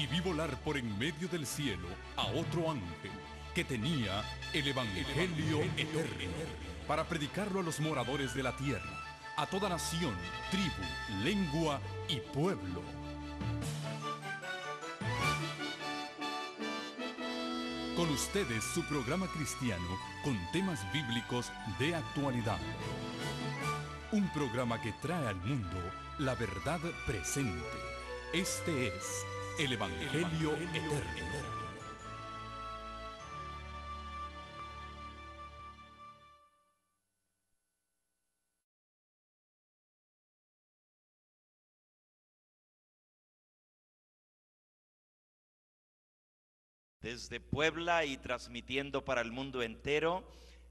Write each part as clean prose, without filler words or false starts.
y vi volar por en medio del cielo a otro ángel que tenía el Evangelio eterno para predicarlo a los moradores de la tierra, a toda nación, tribu, lengua y pueblo. Con ustedes su programa cristiano con temas bíblicos de actualidad. Un programa que trae al mundo la verdad presente. Este es el Evangelio eterno. Desde Puebla y transmitiendo para el mundo entero,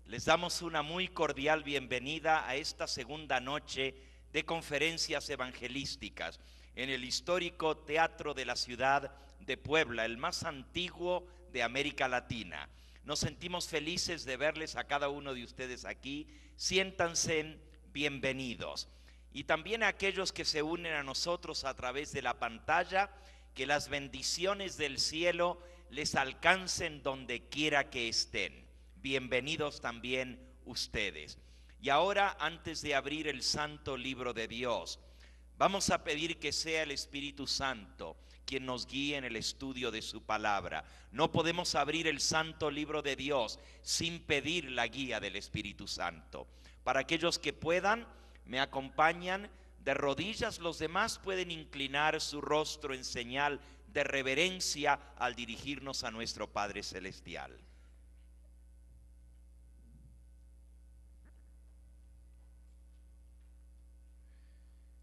les damos una muy cordial bienvenida a esta segunda noche de conferencias evangelísticas en el histórico Teatro de la Ciudad de Puebla, el más antiguo de América Latina. Nos sentimos felices de verles a cada uno de ustedes aquí. Siéntanse bienvenidos. Y también a aquellos que se unen a nosotros a través de la pantalla, que las bendiciones del cielo les alcancen donde quiera que estén. Bienvenidos también ustedes. Y ahora, antes de abrir el santo libro de Dios, vamos a pedir que sea el Espíritu Santo quien nos guíe en el estudio de su palabra. No podemos abrir el santo libro de Dios sin pedir la guía del Espíritu Santo. Para aquellos que puedan, me acompañan de rodillas. Los demás pueden inclinar su rostro en señal de reverencia al dirigirnos a nuestro Padre Celestial.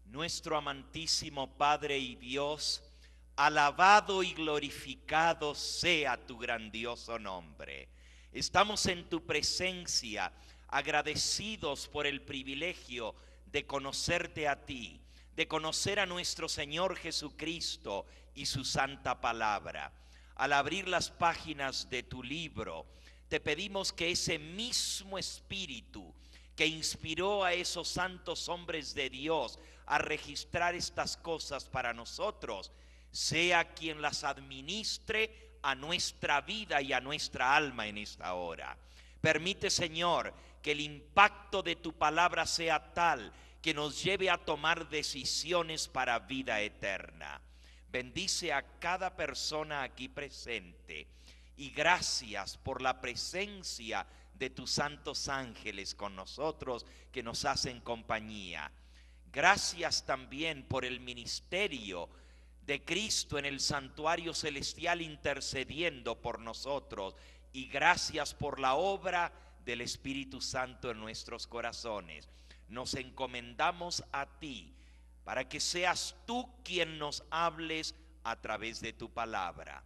Nuestro amantísimo Padre y Dios, alabado y glorificado sea tu grandioso nombre. Estamos en tu presencia, agradecidos por el privilegio de conocerte a ti, de conocer a nuestro Señor Jesucristo y su santa palabra. Al abrir las páginas de tu libro, te pedimos que ese mismo Espíritu que inspiró a esos santos hombres de Dios a registrar estas cosas para nosotros, sea quien las administre a nuestra vida y a nuestra alma en esta hora. Permite, Señor, que el impacto de tu palabra sea tal que nos lleve a tomar decisiones para vida eterna. Bendice a cada persona aquí presente y gracias por la presencia de tus santos ángeles con nosotros que nos hacen compañía. Gracias también por el ministerio de Cristo en el santuario celestial intercediendo por nosotros, y gracias por la obra del Espíritu Santo en nuestros corazones. Nos encomendamos a ti para que seas tú quien nos hables a través de tu palabra.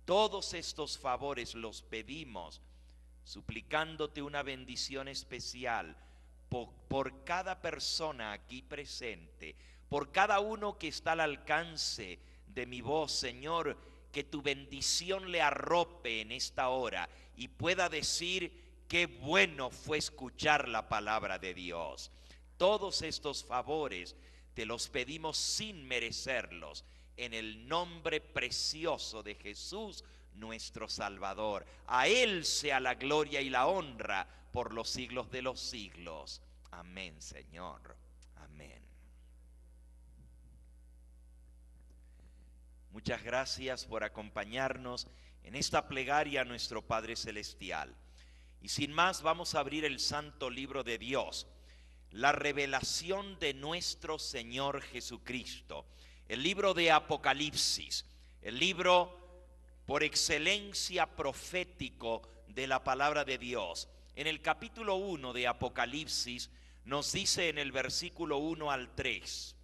Todos estos favores los pedimos suplicándote una bendición especial por cada persona aquí presente, por cada uno que está al alcance de mi voz, Señor, que tu bendición le arrope en esta hora y pueda decir qué bueno fue escuchar la palabra de Dios. Todos estos favores te los pedimos sin merecerlos, en el nombre precioso de Jesús, nuestro Salvador. A Él sea la gloria y la honra por los siglos de los siglos. Amén, Señor. Amén. Muchas gracias por acompañarnos en esta plegaria a nuestro Padre Celestial. Y sin más, vamos a abrir el santo libro de Dios, la revelación de nuestro Señor Jesucristo, el libro de Apocalipsis, el libro por excelencia profético de la palabra de Dios. En el capítulo 1 de Apocalipsis nos dice en el versículo 1 al 3,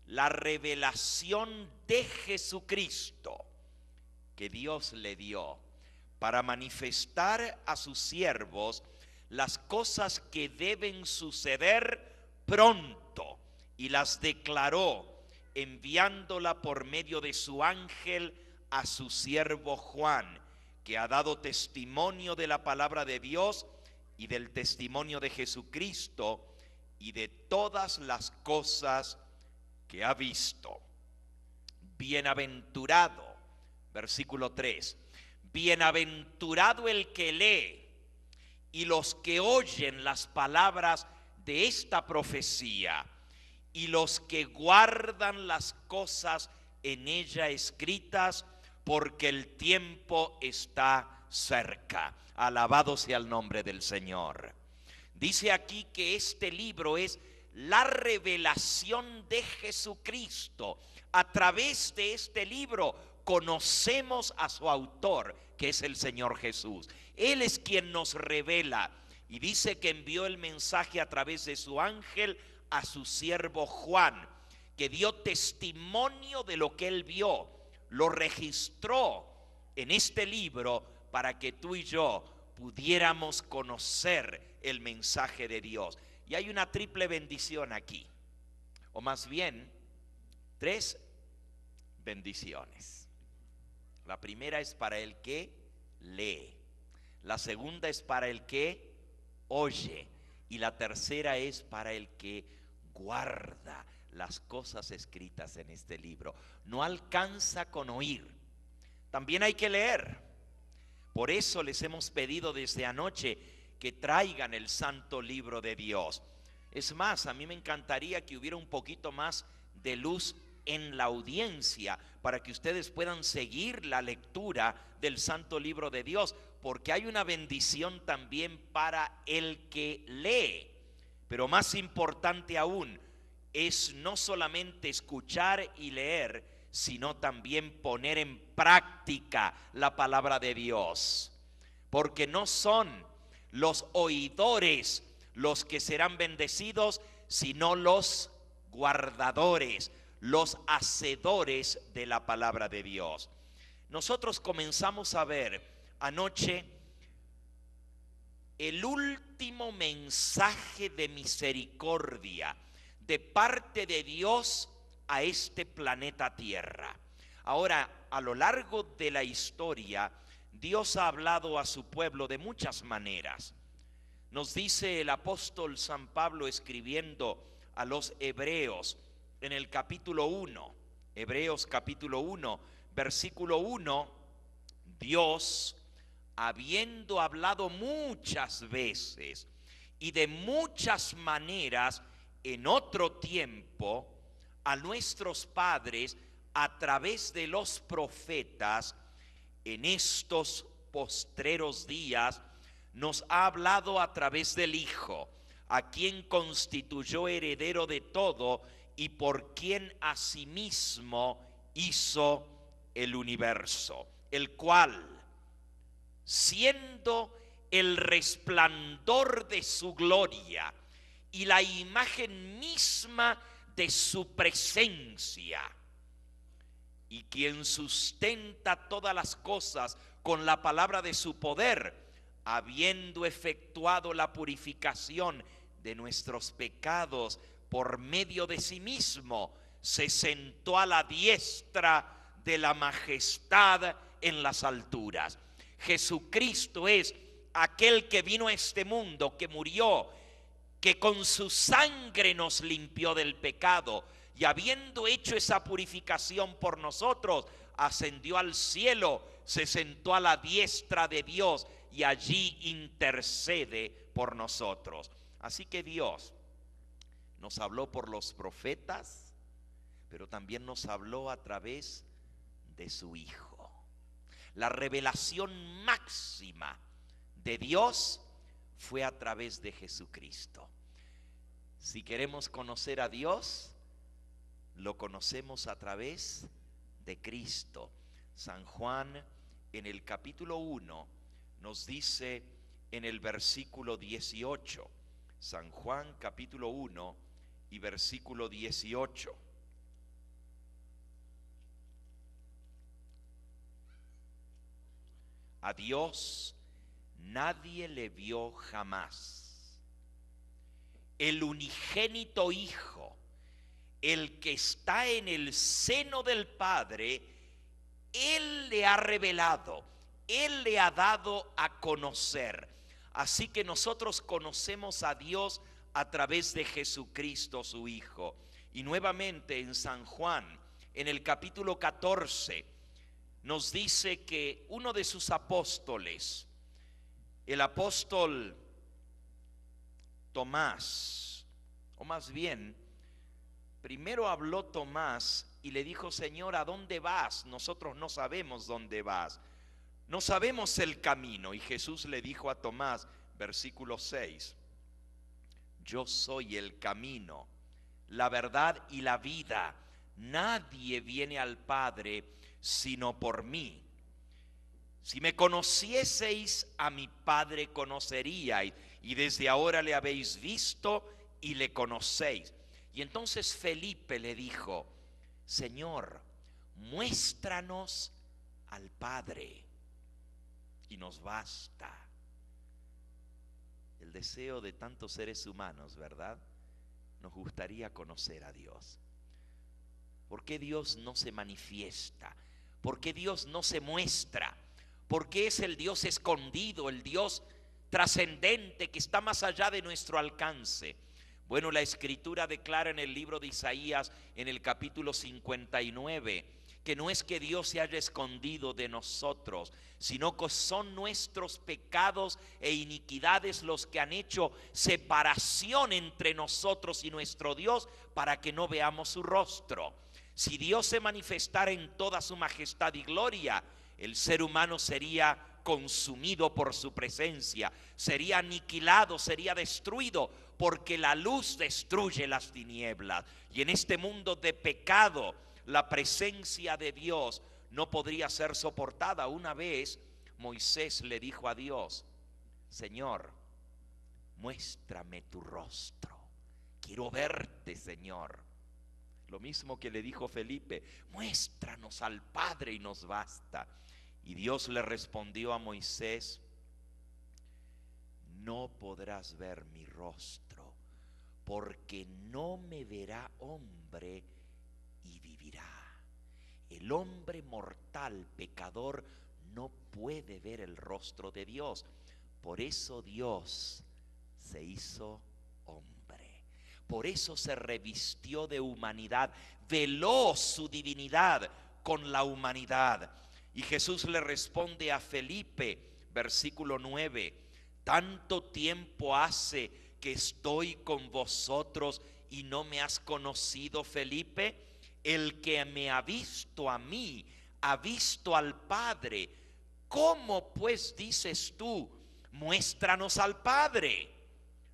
la revelación de Jesucristo que Dios le dio para manifestar a sus siervos las cosas que deben suceder pronto, y las declaró enviándola por medio de su ángel a su siervo Juan, que ha dado testimonio de la palabra de Dios y del testimonio de Jesucristo y de todas las cosas que ha visto. Bienaventurado Versículo 3. Bienaventurado el que lee y los que oyen las palabras de esta profecía y los que guardan las cosas en ella escritas, porque el tiempo está cerca. Alabado sea el nombre del Señor. Dice aquí que este libro es la revelación de Jesucristo. A través de este libro conocemos a su autor, que es el Señor Jesús. Él es quien nos revela, y dice que envió el mensaje a través de su ángel a su siervo Juan, que dio testimonio de lo que él vio, lo registró en este libro para que tú y yo pudiéramos conocer el mensaje de Dios. Y hay una triple bendición aquí, o más bien 3 bendiciones. La primera es para el que lee, la segunda es para el que oye, y la tercera es para el que guarda las cosas escritas en este libro. No alcanza con oír, también hay que leer. Por eso les hemos pedido desde anoche que traigan el santo libro de Dios. Es más, a mí me encantaría que hubiera un poquito más de luz en la audiencia para que ustedes puedan seguir la lectura del santo libro de Dios, porque hay una bendición también para el que lee. Pero más importante aún es no solamente escuchar y leer, sino también poner en práctica la palabra de Dios, porque no son los oidores los que serán bendecidos, sino los guardadores, los hacedores de la palabra de Dios. Nosotros comenzamos a ver anoche el último mensaje de misericordia de parte de Dios a este planeta Tierra. Ahora, a lo largo de la historia, Dios ha hablado a su pueblo de muchas maneras. Nos dice el apóstol San Pablo escribiendo a los hebreos en el capítulo 1, Hebreos capítulo 1, versículo 1, Dios, habiendo hablado muchas veces y de muchas maneras en otro tiempo a nuestros padres a través de los profetas, en estos postreros días nos ha hablado a través del Hijo, a quien constituyó heredero de todo y por quien asimismo hizo el universo, el cual, siendo el resplandor de su gloria y la imagen misma de su presencia, y quien sustenta todas las cosas con la palabra de su poder, habiendo efectuado la purificación de nuestros pecados por medio de sí mismo, se sentó a la diestra de la majestad en las alturas. Jesucristo es aquel que vino a este mundo, que murió, que con su sangre nos limpió del pecado, y habiendo hecho esa purificación por nosotros, ascendió al cielo, se sentó a la diestra de Dios y allí intercede por nosotros. Así que Dios nos habló por los profetas, pero también nos habló a través de su Hijo. La revelación máxima de Dios fue a través de Jesucristo. Si queremos conocer a Dios, lo conocemos a través de Cristo. San Juan en el capítulo 1 nos dice en el versículo 18, San Juan capítulo 1 y versículo 18. A Dios nadie le vio jamás. El unigénito Hijo, el que está en el seno del Padre, Él le ha revelado, Él le ha dado a conocer. Así que nosotros conocemos a Dios a través de Jesucristo su Hijo. Y nuevamente en San Juan, en el capítulo 14, nos dice que uno de sus apóstoles, el apóstol Tomás, o más bien, primero habló Tomás y le dijo: Señor, ¿a dónde vas? Nosotros no sabemos dónde vas, no sabemos el camino. Y Jesús le dijo a Tomás, versículo 6, yo soy el camino, la verdad y la vida. Nadie viene al Padre sino por mí. Si me conocieseis, a mi Padre conoceríais, y desde ahora le habéis visto y le conocéis. Y entonces Felipe le dijo: Señor, muéstranos al Padre y nos basta. El deseo de tantos seres humanos, ¿verdad? Nos gustaría conocer a Dios. ¿Por qué Dios no se manifiesta? ¿Por qué Dios no se muestra? ¿Por qué es el Dios escondido, el Dios trascendente que está más allá de nuestro alcance? Bueno, la Escritura declara en el libro de Isaías, en el capítulo 59, que no es que Dios se haya escondido de nosotros, sino que son nuestros pecados e iniquidades los que han hecho separación entre nosotros y nuestro Dios, para que no veamos su rostro. Si Dios se manifestara en toda su majestad y gloria, el ser humano sería consumido por su presencia, sería aniquilado, sería destruido, porque la luz destruye las tinieblas. Y en este mundo de pecado, la presencia de Dios no podría ser soportada. Una vez Moisés le dijo a Dios: Señor, muéstrame tu rostro, quiero verte, Señor. Lo mismo que le dijo Felipe: muéstranos al Padre y nos basta. Y Dios le respondió a Moisés: no podrás ver mi rostro, porque no me verá hombre y vivirá. El hombre mortal, pecador, no puede ver el rostro de Dios. Por eso Dios se hizo hombre. Por eso se revistió de humanidad, veló su divinidad con la humanidad. Y Jesús le responde a Felipe, versículo 9: tanto tiempo hace que estoy con vosotros y no me has conocido, Felipe. El que me ha visto a mí, ha visto al Padre. ¿Cómo pues dices tú: muéstranos al Padre?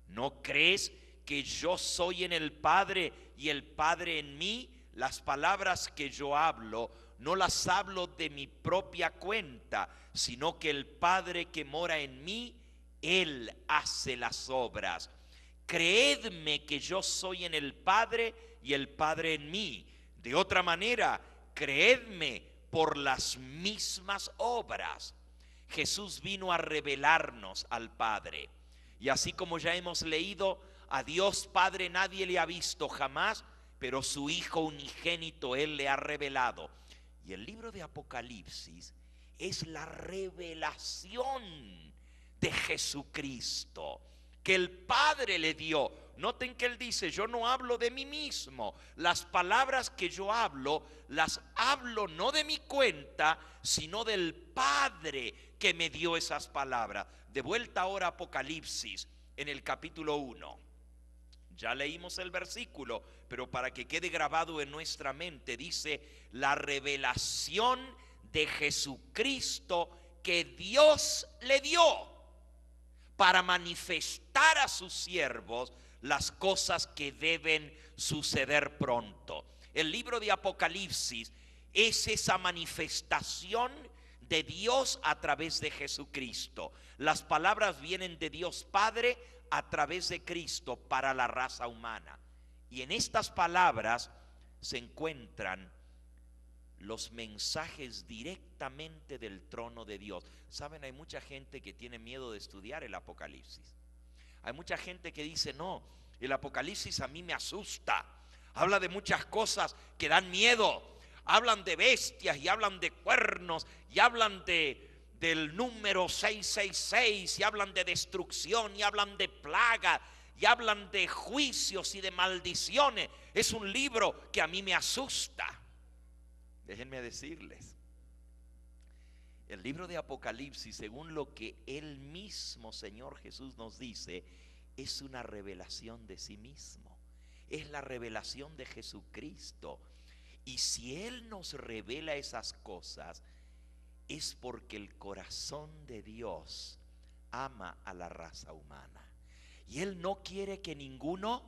¿No crees que yo soy en el Padre y el Padre en mí? Las palabras que yo hablo, no las hablo de mi propia cuenta, sino que el Padre que mora en mí, Él hace las obras. Creedme que yo soy en el Padre y el Padre en mí. De otra manera, creedme por las mismas obras. Jesús vino a revelarnos al Padre. Y así como ya hemos leído, a Dios Padre nadie le ha visto jamás, pero su Hijo unigénito Él le ha revelado. Y el libro de Apocalipsis es la revelación de Jesucristo que el Padre le dio. Noten que Él dice: yo no hablo de mí mismo, las palabras que yo hablo, las hablo no de mi cuenta, sino del Padre que me dio esas palabras. De vuelta ahora a Apocalipsis, en el capítulo 1. Ya leímos el versículo, pero para que quede grabado en nuestra mente, dice: la revelación de Jesucristo que Dios le dio para manifestar a sus siervos las cosas que deben suceder pronto. El libro de Apocalipsis es esa manifestación de Dios a través de Jesucristo. Las palabras vienen de Dios Padre a través de Cristo para la raza humana. Y en estas palabras se encuentran los mensajes directamente del trono de Dios. Saben, hay mucha gente que tiene miedo de estudiar el Apocalipsis. Hay mucha gente que dice: no, el Apocalipsis a mí me asusta. Habla de muchas cosas que dan miedo. Hablan de bestias y hablan de cuernos y hablan del número 666 y hablan de destrucción y hablan de plaga y hablan de juicios y de maldiciones. Es un libro que a mí me asusta. Déjenme decirles, El libro de Apocalipsis, según lo que el mismo Señor Jesús nos dice, es una revelación de sí mismo. Es la revelación de Jesucristo. Y si Él nos revela esas cosas, es porque el corazón de Dios ama a la raza humana. Y Él no quiere que ninguno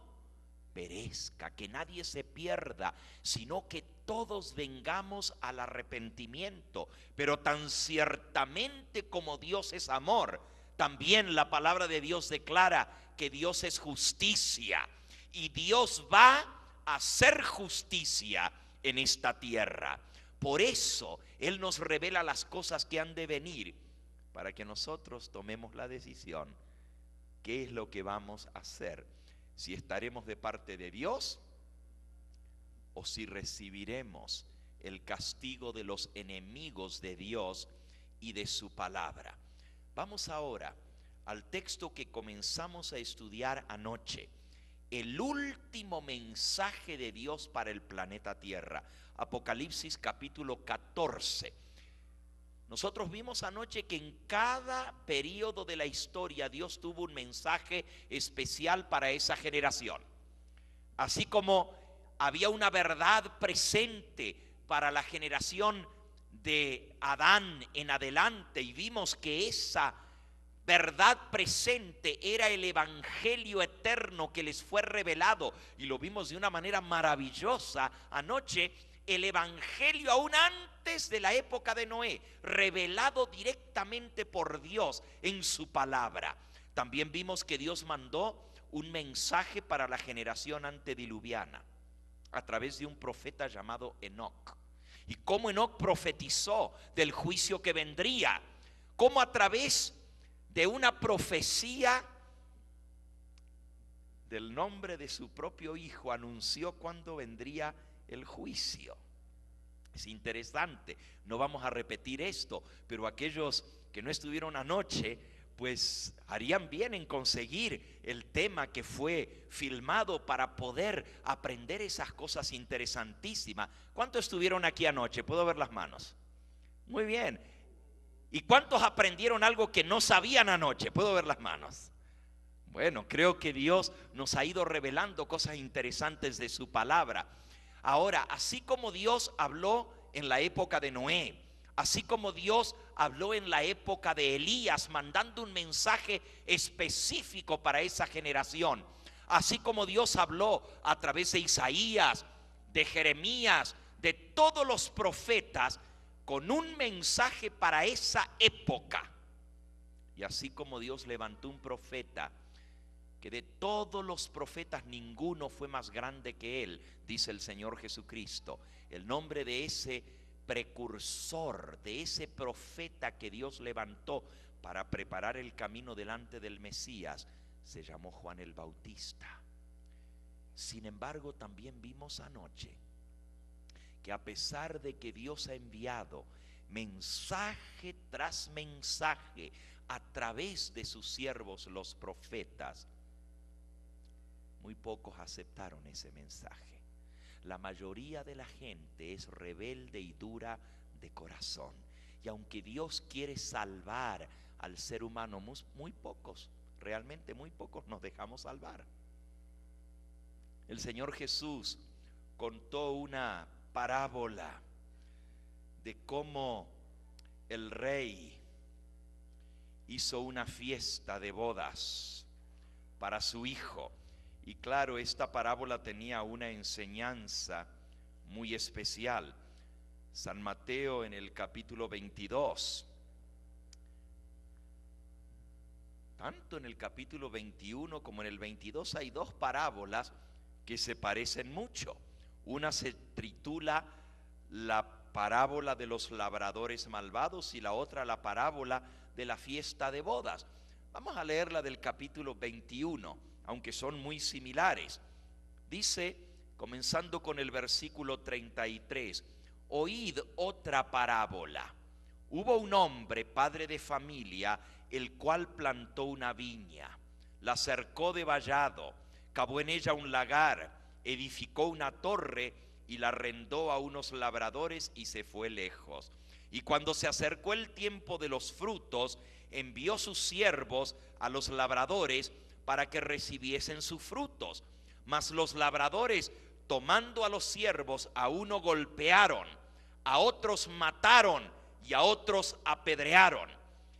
perezca, que nadie se pierda, sino que todos vengamos al arrepentimiento. Pero tan ciertamente como Dios es amor, también la palabra de Dios declara que Dios es justicia. Y Dios va a hacer justicia en esta tierra. Por eso Él nos revela las cosas que han de venir, para que nosotros tomemos la decisión. ¿Qué es lo que vamos a hacer? Si estaremos de parte de Dios o si recibiremos el castigo de los enemigos de Dios y de su palabra. Vamos ahora al texto que comenzamos a estudiar anoche, el último mensaje de Dios para el planeta Tierra, Apocalipsis capítulo 14. Nosotros vimos anoche que en cada periodo de la historia Dios tuvo un mensaje especial para esa generación. Así como había una verdad presente para la generación de Adán en adelante, y vimos que esa verdad presente era el evangelio eterno que les fue revelado, y lo vimos de una manera maravillosa anoche. El evangelio aún antes de la época de Noé, revelado directamente por Dios en su palabra. También vimos que Dios mandó un mensaje para la generación antediluviana a través de un profeta llamado Enoc, y cómo Enoc profetizó del juicio que vendría, cómo a través de una profecía del nombre de su propio hijo anunció cuándo vendría el juicio. Es interesante, no vamos a repetir esto, pero aquellos que no estuvieron anoche, pues harían bien en conseguir el tema que fue filmado para poder aprender esas cosas interesantísimas. ¿Cuántos estuvieron aquí anoche? ¿Puedo ver las manos? Muy bien. ¿Y cuántos aprendieron algo que no sabían anoche? ¿Puedo ver las manos? Bueno, creo que Dios nos ha ido revelando cosas interesantes de su palabra. Ahora, así como Dios habló en la época de Noé, así como Dios habló en la época de Elías, mandando un mensaje específico para esa generación, así como Dios habló a través de Isaías, de Jeremías, de todos los profetas, con un mensaje para esa época, y así como Dios levantó un profeta, que de todos los profetas ninguno fue más grande que él, dice el Señor Jesucristo. El nombre de ese precursor, de ese profeta que Dios levantó para preparar el camino delante del Mesías, se llamó Juan el Bautista. Sin embargo, también vimos anoche que a pesar de que Dios ha enviado mensaje tras mensaje a través de sus siervos los profetas, muy pocos aceptaron ese mensaje. La mayoría de la gente es rebelde y dura de corazón. Y aunque Dios quiere salvar al ser humano, muy pocos, realmente muy pocos nos dejamos salvar. El Señor Jesús contó una parábola de cómo el rey hizo una fiesta de bodas para su hijo. Y claro, esta parábola tenía una enseñanza muy especial. San Mateo en el capítulo 22, tanto en el capítulo 21 como en el 22 hay dos parábolas que se parecen mucho. Una se titula la parábola de los labradores malvados y la otra la parábola de la fiesta de bodas. Vamos a leer la del capítulo 21. Aunque son muy similares. Dice, comenzando con el versículo 33, oíd otra parábola. Hubo un hombre, padre de familia, el cual plantó una viña, la cercó de vallado, cavó en ella un lagar, edificó una torre y la arrendó a unos labradores y se fue lejos. Y cuando se acercó el tiempo de los frutos, envió sus siervos a los labradores para que recibiesen sus frutos. Mas los labradores, tomando a los siervos, a uno golpearon, a otros mataron y a otros apedrearon.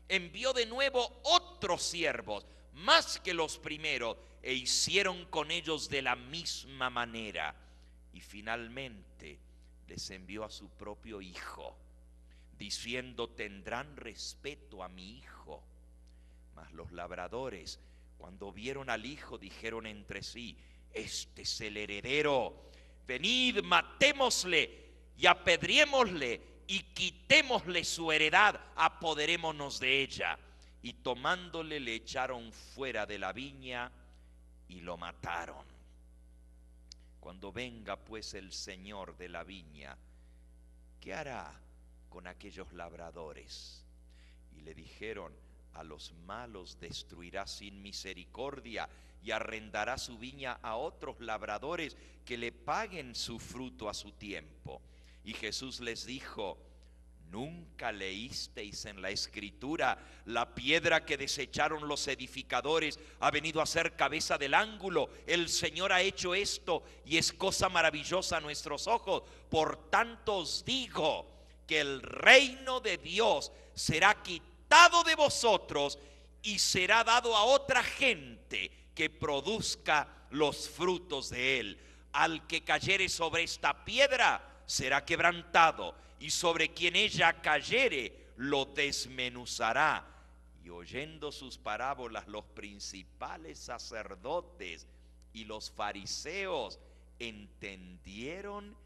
Envió de nuevo otros siervos, más que los primeros, e hicieron con ellos de la misma manera. Y finalmente les envió a su propio hijo, diciendo: tendrán respeto a mi hijo. Mas los labradores, cuando vieron al hijo, dijeron entre sí: este es el heredero, venid, matémosle y apedriémosle y quitémosle su heredad, apoderémonos de ella. Y tomándole, le echaron fuera de la viña y lo mataron. Cuando venga pues el Señor de la viña, ¿qué hará con aquellos labradores? Y le dijeron: a los malos destruirá sin misericordia y arrendará su viña a otros labradores que le paguen su fruto a su tiempo. Y Jesús les dijo: ¿nunca leísteis en la Escritura: la piedra que desecharon los edificadores ha venido a ser cabeza del ángulo? El Señor ha hecho esto y es cosa maravillosa a nuestros ojos. Por tanto os digo que el reino de Dios será quitado de vosotros y será dado a otra gente que produzca los frutos de él. Al que cayere sobre esta piedra será quebrantado, y sobre quien ella cayere lo desmenuzará. Y oyendo sus parábolas, los principales sacerdotes y los fariseos entendieron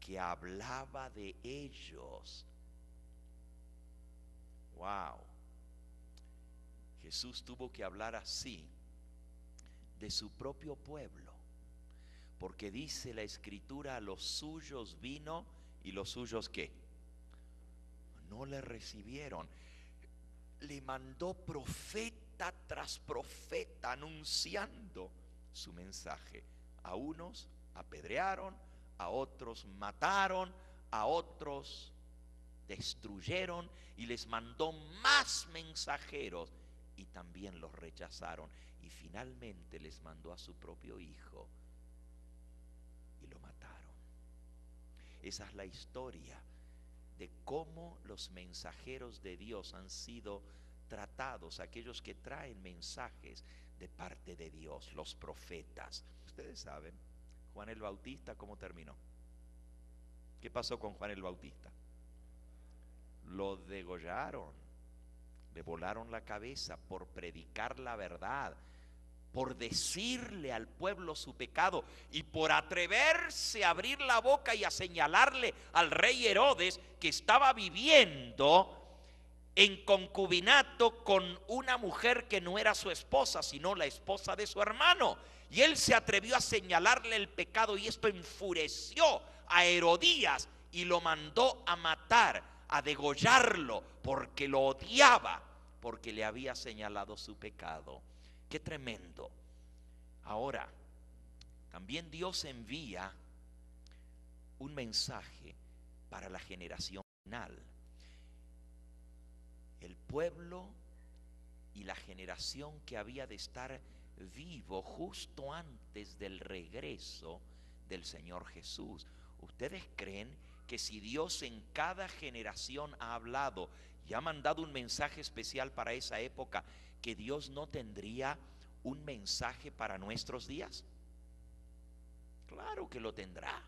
que hablaba de ellos. Wow. Jesús tuvo que hablar así de su propio pueblo, porque dice la Escritura: a los suyos vino y los suyos ¿qué? No le recibieron. Le mandó profeta tras profeta anunciando su mensaje. A unos apedrearon, a otros mataron, a otros destruyeron, y les mandó más mensajeros y también los rechazaron. Y finalmente les mandó a su propio hijo y lo mataron. Esa es la historia de cómo los mensajeros de Dios han sido tratados, aquellos que traen mensajes de parte de Dios, los profetas. Ustedes saben, Juan el Bautista, ¿cómo terminó? ¿Qué pasó con Juan el Bautista? Lo degollaron, le volaron la cabeza por predicar la verdad, por decirle al pueblo su pecado y por atreverse a abrir la boca y a señalarle al rey Herodes que estaba viviendo en concubinato con una mujer que no era su esposa, sino la esposa de su hermano. Y él se atrevió a señalarle el pecado, y esto enfureció a Herodías y lo mandó a matar, a degollarlo, porque lo odiaba, porque le había señalado su pecado. Qué tremendo. Ahora, también Dios envía un mensaje para la generación final. El pueblo y la generación que había de estar vivo justo antes del regreso del Señor Jesús. ¿Ustedes creen que si Dios en cada generación ha hablado y ha mandado un mensaje especial para esa época, que Dios no tendría un mensaje para nuestros días? Claro que lo tendrá.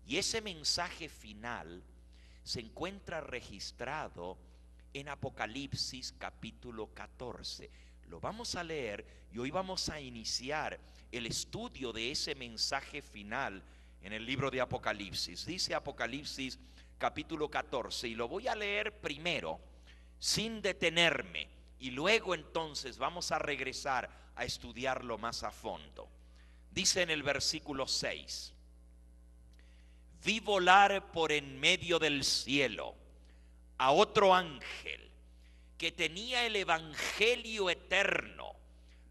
Y ese mensaje final se encuentra registrado en Apocalipsis capítulo 14. Lo vamos a leer y hoy vamos a iniciar el estudio de ese mensaje final en el libro de Apocalipsis. Dice Apocalipsis capítulo 14, y lo voy a leer primero sin detenerme, y luego entonces vamos a regresar a estudiarlo más a fondo. Dice en el versículo 6: vi volar por en medio del cielo a otro ángel que tenía el evangelio eterno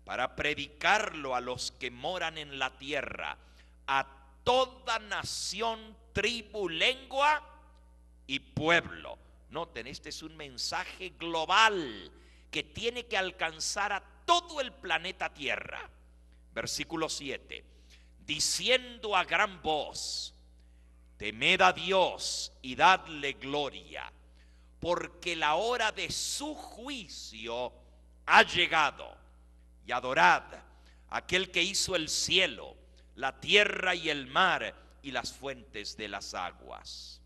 para predicarlo a los que moran en la tierra, a toda nación, tribu, lengua y pueblo. Noten, este es un mensaje global que tiene que alcanzar a todo el planeta Tierra. Versículo 7. Diciendo a gran voz: temed a Dios y dadle gloria, porque la hora de su juicio ha llegado. Y adorad a aquel que hizo el cielo, la tierra y el mar y las fuentes de las aguas.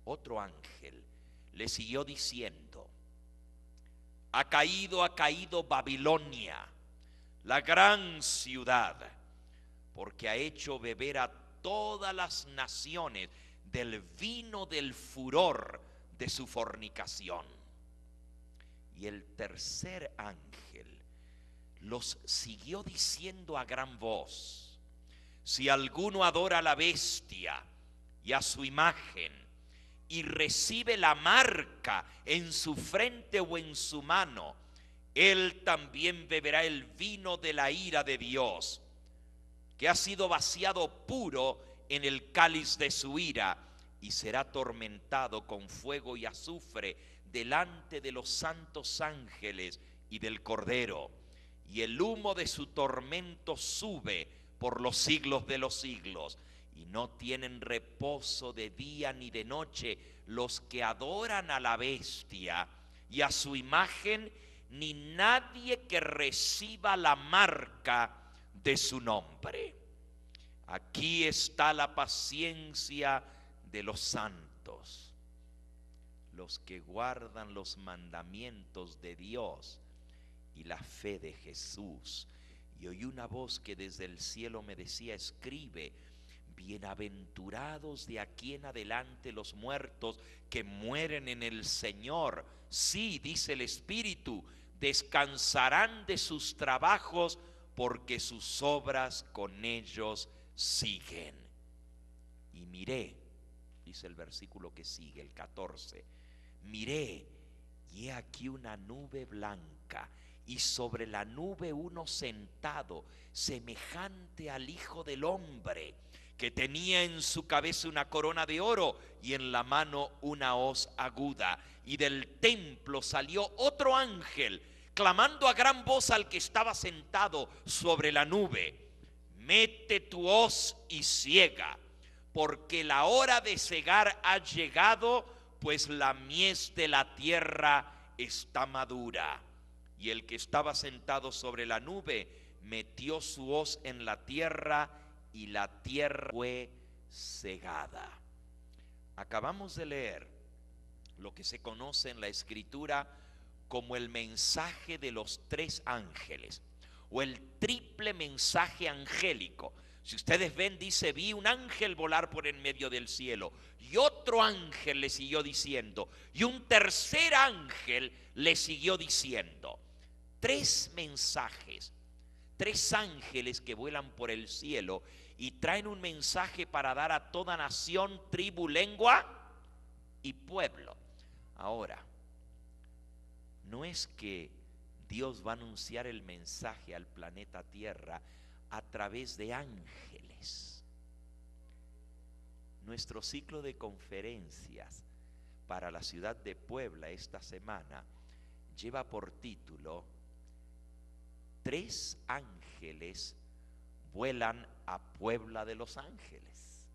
Otro ángel le siguió diciendo: ha caído Babilonia, la gran ciudad, porque ha hecho beber a todas las naciones del vino del furor de su fornicación. Y el tercer ángel los siguió diciendo a gran voz: si alguno adora a la bestia y a su imagen, y recibe la marca en su frente o en su mano, él también beberá el vino de la ira de Dios, que ha sido vaciado puro en el cáliz de su ira, y será atormentado con fuego y azufre delante de los santos ángeles y del Cordero. Y el humo de su tormento sube por los siglos de los siglos. Y no tienen reposo de día ni de noche los que adoran a la bestia y a su imagen, ni nadie que reciba la marca de su nombre. Aquí está la paciencia de los santos, los que guardan los mandamientos de Dios y la fe de Jesús. Y oí una voz que desde el cielo me decía: escribe: bienaventurados de aquí en adelante los muertos que mueren en el Señor. Sí, dice el Espíritu, descansarán de sus trabajos, porque sus obras con ellos siguen. Y miré, dice el versículo que sigue, el 14, miré, y he aquí una nube blanca, y sobre la nube uno sentado, semejante al Hijo del Hombre, que tenía en su cabeza una corona de oro y en la mano una hoz aguda. Y del templo salió otro ángel, clamando a gran voz al que estaba sentado sobre la nube: mete tu hoz y siega, porque la hora de segar ha llegado, pues la mies de la tierra está madura. Y el que estaba sentado sobre la nube metió su hoz en la tierra, y la tierra fue segada. Acabamos de leer lo que se conoce en la Escritura como el mensaje de los tres ángeles, o el triple mensaje angélico. Si ustedes ven, dice: vi un ángel volar por en medio del cielo, y otro ángel le siguió diciendo, y un tercer ángel le siguió diciendo. Tres mensajes, tres ángeles que vuelan por el cielo y traen un mensaje para dar a toda nación, tribu, lengua y pueblo. Ahora, no es que Dios va a anunciar el mensaje al planeta Tierra a través de ángeles. Nuestro ciclo de conferencias para la ciudad de Puebla esta semana lleva por título: Tres ángeles vuelan a Puebla de Los Ángeles.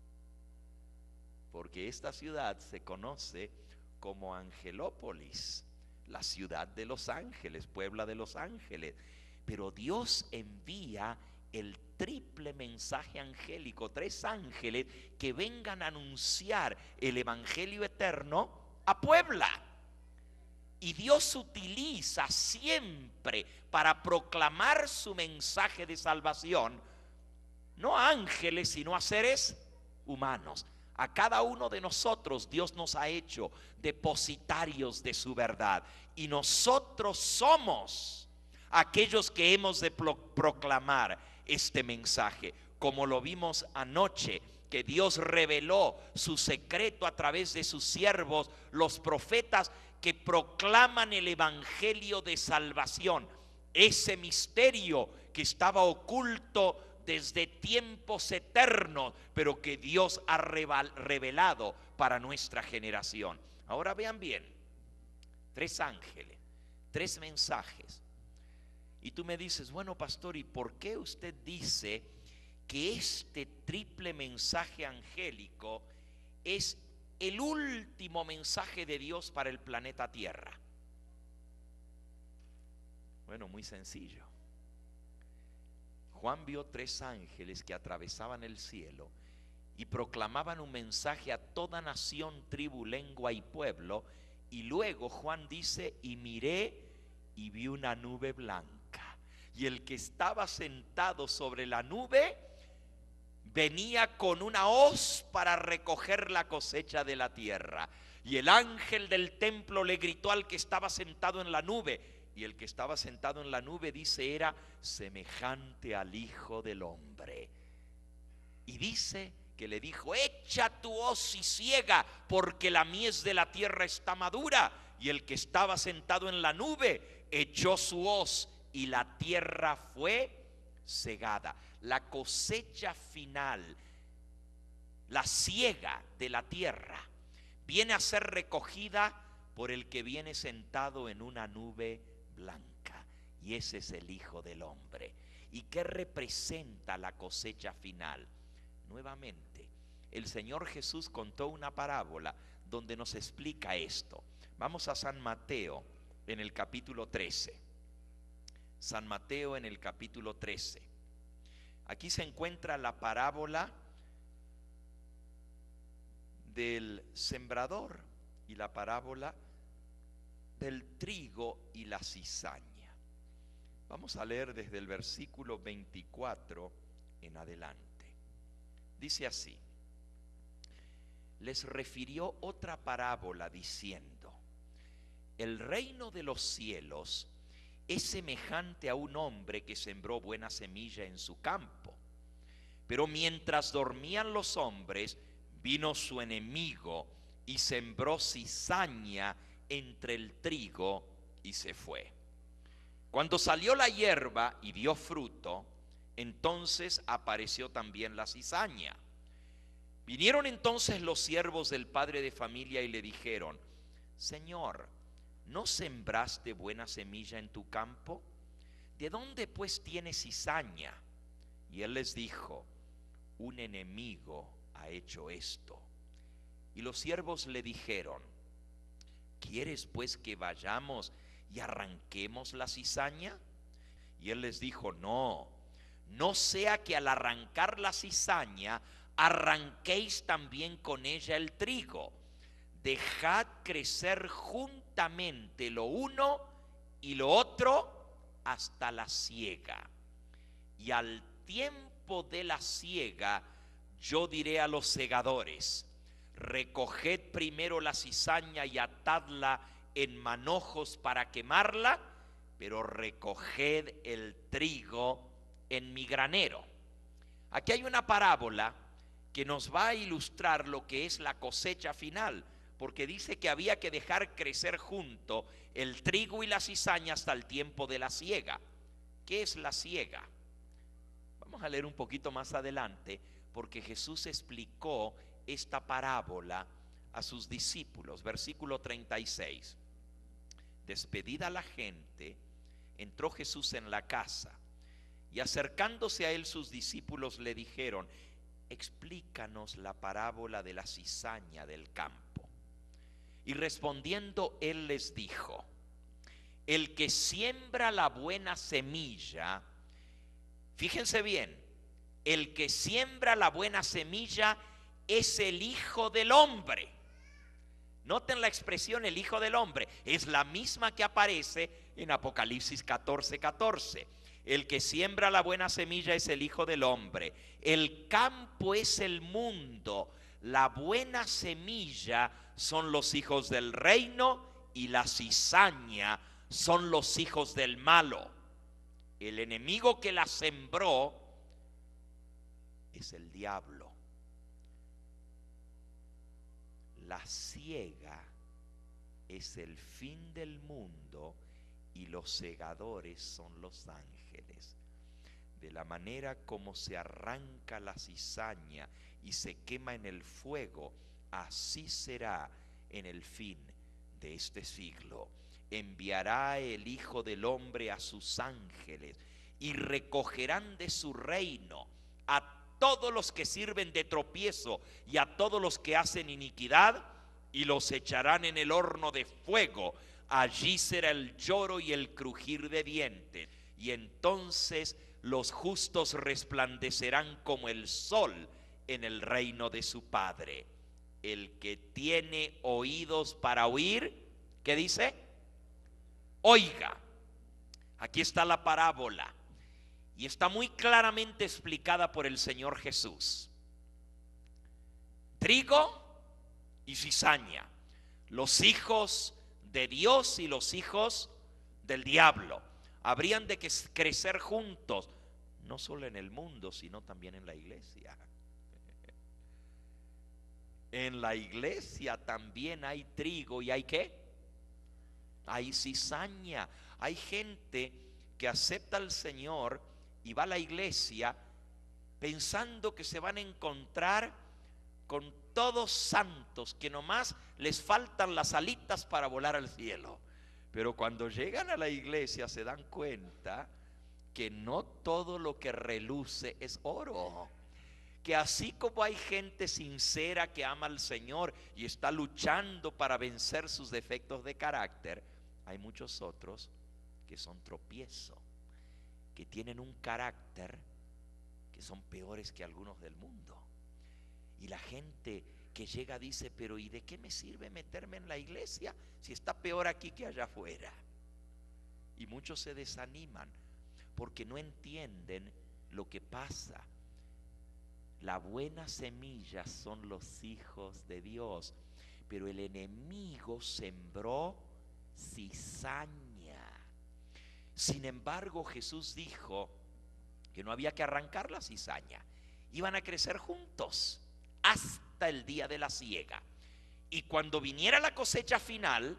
Porque esta ciudad se conoce como Angelópolis, la ciudad de Los Ángeles, Puebla de Los Ángeles. Pero Dios envía el triple mensaje angélico, tres ángeles que vengan a anunciar el evangelio eterno a Puebla. Y Dios utiliza siempre para proclamar su mensaje de salvación, no a ángeles, sino a seres humanos. A cada uno de nosotros Dios nos ha hecho depositarios de su verdad, y nosotros somos aquellos que hemos de proclamar este mensaje, como lo vimos anoche, que Dios reveló su secreto a través de sus siervos, los profetas, que proclaman el evangelio de salvación, ese misterio que estaba oculto desde tiempos eternos, pero que Dios ha revelado para nuestra generación. Ahora vean bien, 3 ángeles, 3 mensajes. Y tú me dices, bueno, pastor, ¿y por qué usted dice que este triple mensaje angélico es el último mensaje de Dios para el planeta Tierra? Bueno, muy sencillo. Juan vio 3 ángeles que atravesaban el cielo y proclamaban un mensaje a toda nación, tribu, lengua y pueblo. Y luego Juan dice, y miré y vi una nube blanca. Y el que estaba sentado sobre la nube venía con una hoz para recoger la cosecha de la tierra. Y el ángel del templo le gritó al que estaba sentado en la nube. Y el que estaba sentado en la nube, dice, era semejante al Hijo del Hombre. Y dice que le dijo, echa tu hoz y ciega, porque la mies de la tierra está madura. Y el que estaba sentado en la nube echó su hoz y la tierra fue cegada. La cosecha final, la siega de la tierra, viene a ser recogida por el que viene sentado en una nube blanca, y ese es el Hijo del Hombre. ¿Y qué representa la cosecha final? Nuevamente, el Señor Jesús contó una parábola donde nos explica esto. Vamos a San Mateo en el capítulo 13. San Mateo en el capítulo 13. Aquí se encuentra la parábola del sembrador y la parábola del trigo y la cizaña. Vamos a leer desde el versículo 24 en adelante. Dice así: les refirió otra parábola diciendo: el reino de los cielos es semejante a un hombre que sembró buena semilla en su campo. Pero mientras dormían los hombres, vino su enemigo y sembró cizaña entre el trigo y se fue. Cuando salió la hierba y dio fruto, entonces apareció también la cizaña. Vinieron entonces los siervos del padre de familia y le dijeron: Señor, ¿no sembraste buena semilla en tu campo? ¿De dónde pues tienes cizaña? Y él les dijo: un enemigo ha hecho esto. Y los siervos le dijeron: ¿quieres pues que vayamos y arranquemos la cizaña? Y él les dijo: no sea que al arrancar la cizaña arranquéis también con ella el trigo. Dejad crecer juntamente lo uno y lo otro hasta la siega. Y al tiempo de la siega yo diré a los segadores: recoged primero la cizaña y atadla en manojos para quemarla, pero recoged el trigo en mi granero. Aquí hay una parábola que nos va a ilustrar lo que es la cosecha final, porque dice que había que dejar crecer junto el trigo y la cizaña hasta el tiempo de la siega. ¿Qué es la siega? Vamos a leer un poquito más adelante, porque Jesús explicó esta parábola a sus discípulos. Versículo 36. Despedida la gente, entró Jesús en la casa, y acercándose a él sus discípulos le dijeron: explícanos la parábola de la cizaña del campo. Y respondiendo él les dijo: el que siembra la buena semilla, fíjense bien, el que siembra la buena semilla es el Hijo del Hombre. Noten la expresión el Hijo del Hombre, es la misma que aparece en Apocalipsis 14:14. El que siembra la buena semilla es el Hijo del Hombre. El campo es el mundo. La buena semilla son los hijos del reino y la cizaña son los hijos del malo. El enemigo que la sembró es el diablo. La siega es el fin del mundo y los segadores son los ángeles. De la manera como se arranca la cizaña y se quema en el fuego, así será en el fin de este siglo. Enviará el Hijo del Hombre a sus ángeles y recogerán de su reino a todos los que sirven de tropiezo y a todos los que hacen iniquidad, y los echarán en el horno de fuego. Allí será el lloro y el crujir de dientes, y entonces los justos resplandecerán como el sol en el reino de su Padre. El que tiene oídos para oír, ¿qué dice? Oiga. Aquí está la parábola y está muy claramente explicada por el Señor Jesús. Trigo y cizaña, los hijos de Dios y los hijos del diablo, habrían de crecer juntos, no solo en el mundo, sino también en la iglesia. En la iglesia también hay trigo y hay ¿qué? Hay cizaña. Hay gente que acepta al Señor y va a la iglesia pensando que se van a encontrar con todos santos, que nomás les faltan las alitas para volar al cielo. Pero cuando llegan a la iglesia se dan cuenta que no todo lo que reluce es oro. Que así como hay gente sincera que ama al Señor y está luchando para vencer sus defectos de carácter, hay muchos otros que son tropiezo, que tienen un carácter que son peores que algunos del mundo. Y la gente que llega dice: pero ¿y de qué me sirve meterme en la iglesia si está peor aquí que allá afuera? Y muchos se desaniman porque no entienden lo que pasa. La buena semilla son los hijos de Dios, pero el enemigo sembró cizaña. Sin embargo, Jesús dijo que no había que arrancar la cizaña, iban a crecer juntos hasta el día de la siega. Y cuando viniera la cosecha final,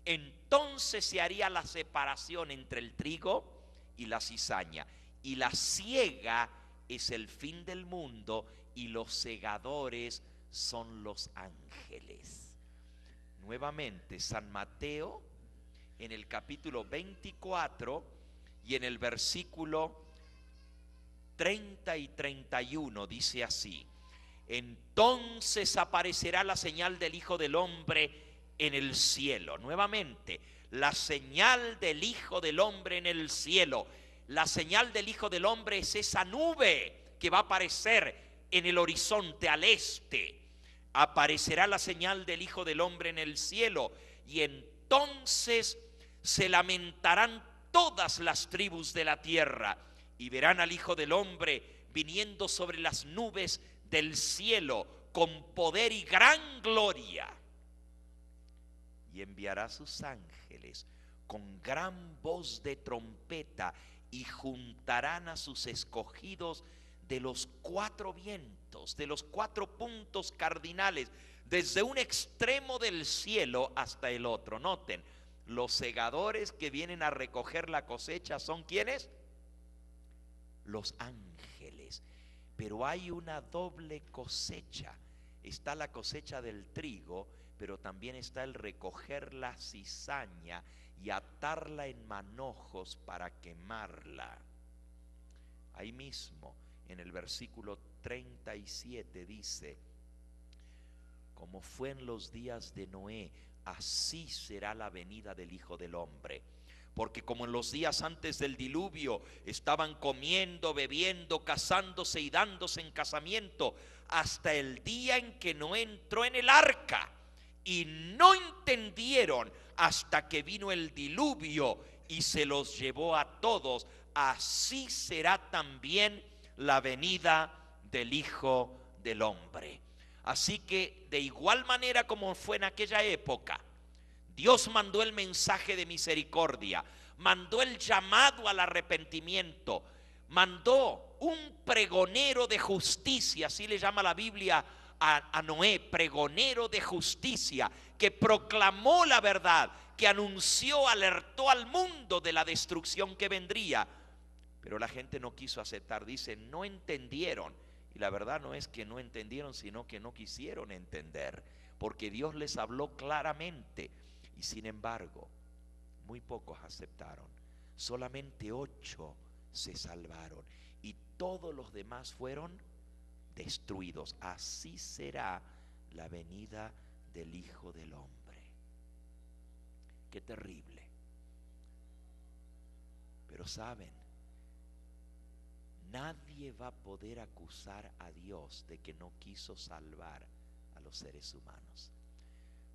entonces se haría la separación entre el trigo y la cizaña. Y la siega es el fin del mundo y los segadores son los ángeles. Nuevamente, San Mateo en el capítulo 24 y en el versículo 30 y 31 dice así: entonces aparecerá la señal del Hijo del Hombre en el cielo. Nuevamente, la señal del Hijo del Hombre en el cielo. La señal del Hijo del Hombre es esa nube que va a aparecer en el horizonte al este. Aparecerá la señal del Hijo del Hombre en el cielo, y entonces se lamentarán todas las tribus de la tierra y verán al Hijo del Hombre viniendo sobre las nubes del cielo con poder y gran gloria. Y enviará a sus ángeles con gran voz de trompeta, y juntarán a sus escogidos de los cuatro vientos, de los 4 puntos cardinales, desde un extremo del cielo hasta el otro. Noten, los segadores que vienen a recoger la cosecha son ¿quiénes? Los ángeles. Pero hay una doble cosecha. Está la cosecha del trigo, pero también está el recoger la cizaña y atarla en manojos para quemarla. Ahí mismo en el versículo 37 dice: como fue en los días de Noé, así será la venida del Hijo del Hombre. Porque como en los días antes del diluvio estaban comiendo, bebiendo, casándose y dándose en casamiento, hasta el día en que Noé entró en el arca, y no entendieron hasta que vino el diluvio y se los llevó a todos, así será también la venida del Hijo del Hombre. Así que de igual manera como fue en aquella época, Dios mandó el mensaje de misericordia, mandó el llamado al arrepentimiento, mandó un pregonero de justicia, así le llama la Biblia a Noé, pregonero de justicia, que proclamó la verdad, que anunció, alertó al mundo de la destrucción que vendría. Pero la gente no quiso aceptar, dice, no entendieron. Y la verdad no es que no entendieron, sino que no quisieron entender. porque Dios les habló claramente. Y sin embargo, muy pocos aceptaron. Solamente 8 se salvaron y todos los demás fueron destruidos. Así será la venida del Hijo del Hombre. Qué terrible. Pero saben, nadie va a poder acusar a Dios de que no quiso salvar a los seres humanos,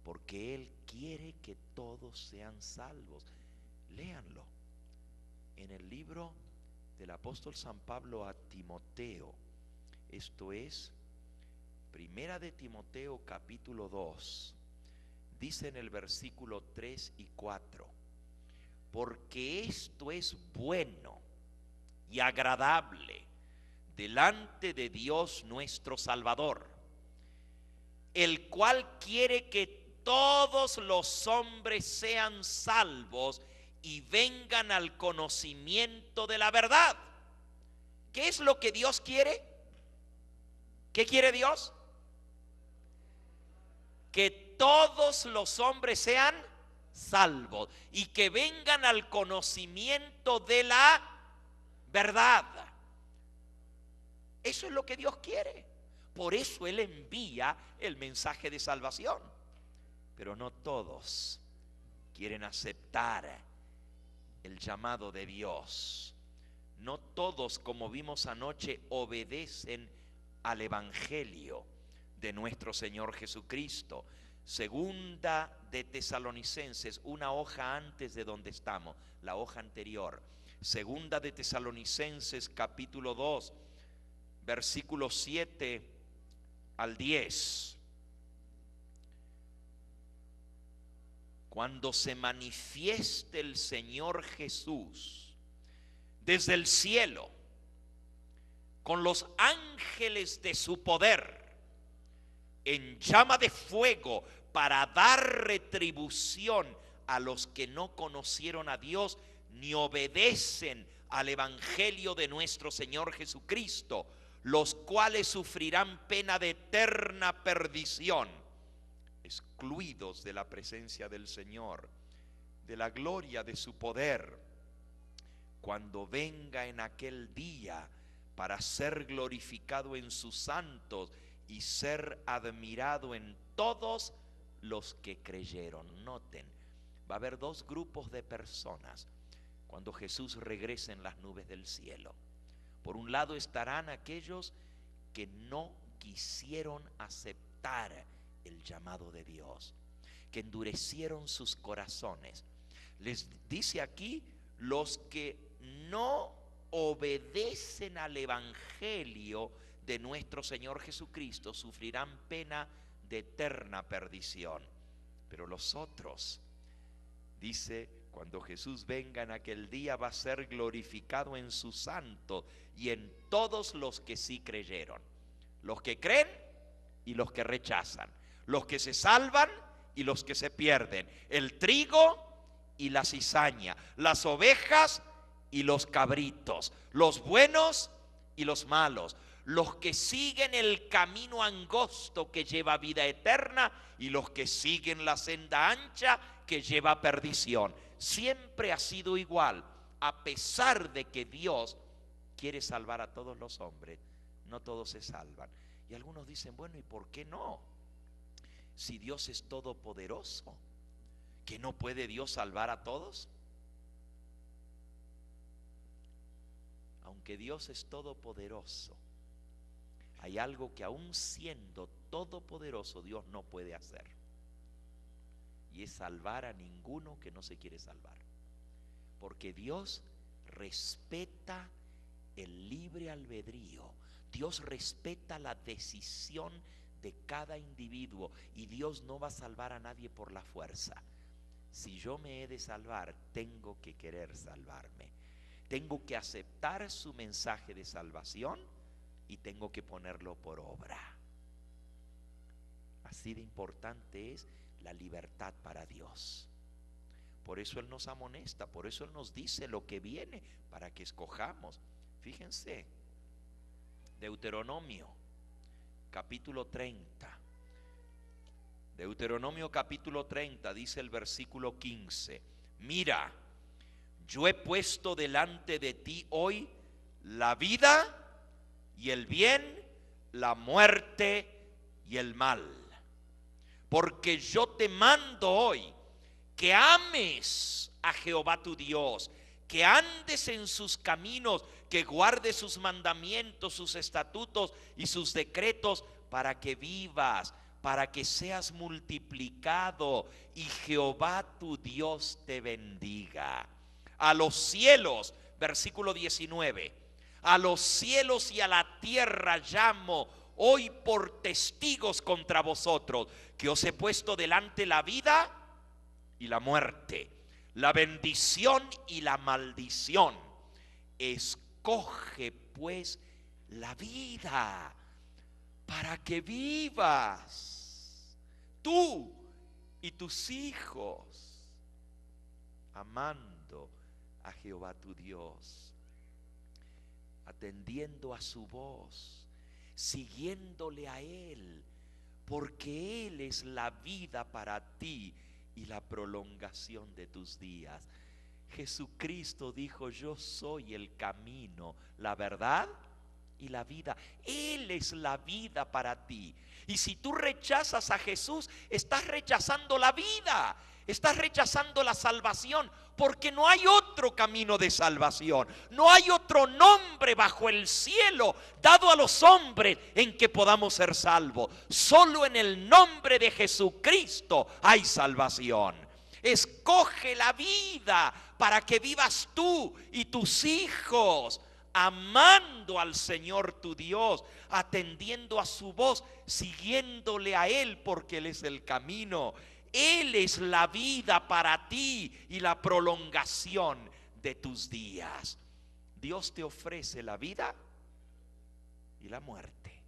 porque Él quiere que todos sean salvos. Léanlo en el libro del apóstol San Pablo a Timoteo. Esto es Primera de Timoteo capítulo 2. Dice en el versículo 3 y 4: porque esto es bueno y agradable delante de Dios nuestro Salvador, el cual quiere que todos los hombres sean salvos y vengan al conocimiento de la verdad. ¿Qué es lo que Dios quiere? ¿Qué quiere Dios? Que todos los hombres sean salvos y que vengan al conocimiento de la verdad. Eso es lo que Dios quiere. Por eso Él envía el mensaje de salvación. Pero no todos quieren aceptar el llamado de Dios. No todos, como vimos anoche, obedecen al Evangelio de nuestro Señor Jesucristo. Segunda de Tesalonicenses, una hoja antes de donde estamos, la hoja anterior. Segunda de Tesalonicenses capítulo 2, versículos 7 al 10. Cuando se manifieste el Señor Jesús desde el cielo con los ángeles de su poder en llama de fuego para dar retribución a los que no conocieron a Dios ni obedecen al Evangelio de nuestro Señor Jesucristo, los cuales sufrirán pena de eterna perdición, excluidos de la presencia del Señor, de la gloria de su poder, cuando venga en aquel día para ser glorificado en sus santos y ser admirado en todos los que creyeron. Noten, va a haber 2 grupos de personas cuando Jesús regrese en las nubes del cielo. Por un lado estarán aquellos que no quisieron aceptar el llamado de Dios, que endurecieron sus corazones. Les dice aquí, los que no obedecen al Evangelio de nuestro Señor Jesucristo sufrirán pena de eterna perdición. Pero los otros, dice, cuando Jesús venga en aquel día va a ser glorificado en sus santos y en todos los que sí creyeron. Los que creen y los que rechazan. Los que se salvan y los que se pierden. El trigo y la cizaña. Las ovejas y los cabritos. Los buenos y los malos. Los que siguen el camino angosto que lleva a vida eterna y los que siguen la senda ancha que lleva a perdición. Siempre ha sido igual, a pesar de que Dios quiere salvar a todos los hombres, no todos se salvan. Y algunos dicen, bueno, ¿y por qué no? Si Dios es todopoderoso, ¿que no puede Dios salvar a todos? Aunque Dios es todopoderoso, hay algo que aún siendo todopoderoso Dios no puede hacer, y es salvar a ninguno que no se quiere salvar, porque Dios respeta el libre albedrío. Dios respeta la decisión de cada individuo y Dios no va a salvar a nadie por la fuerza. Si yo me he de salvar, tengo que querer salvarme, tengo que aceptar su mensaje de salvación y tengo que ponerlo por obra. Así de importante es la libertad para Dios. Por eso Él nos amonesta, por eso Él nos dice lo que viene para que escojamos. Fíjense, Deuteronomio capítulo 30, Deuteronomio capítulo 30 dice el versículo 15: mira, yo he puesto delante de ti hoy la vida y el bien, la muerte y el mal. Porque yo te mando hoy que ames a Jehová tu Dios, que andes en sus caminos, que guardes sus mandamientos, sus estatutos y sus decretos, para que vivas, para que seas multiplicado y Jehová tu Dios te bendiga. A los cielos, versículo 19, a los cielos y a la tierra llamo hoy por testigos contra vosotros, que os he puesto delante la vida y la muerte, la bendición y la maldición. Escoge pues la vida para que vivas tú y tus hijos, amando a Jehová tu Dios, atendiendo a su voz, siguiéndole a Él, porque Él es la vida para ti y la prolongación de tus días. Jesucristo dijo: yo soy el camino, la verdad y la vida. Él es la vida para ti. Y si tú rechazas a Jesús, estás rechazando la vida, estás rechazando la salvación, porque no hay otro camino de salvación, no hay otro nombre bajo el cielo dado a los hombres en que podamos ser salvos. Solo en el nombre de Jesucristo hay salvación. Escoge la vida para que vivas tú y tus hijos, amando al Señor tu Dios, atendiendo a su voz, siguiéndole a Él, porque Él es el camino. Él es la vida para ti y la prolongación de tus días. Dios te ofrece la vida y la muerte,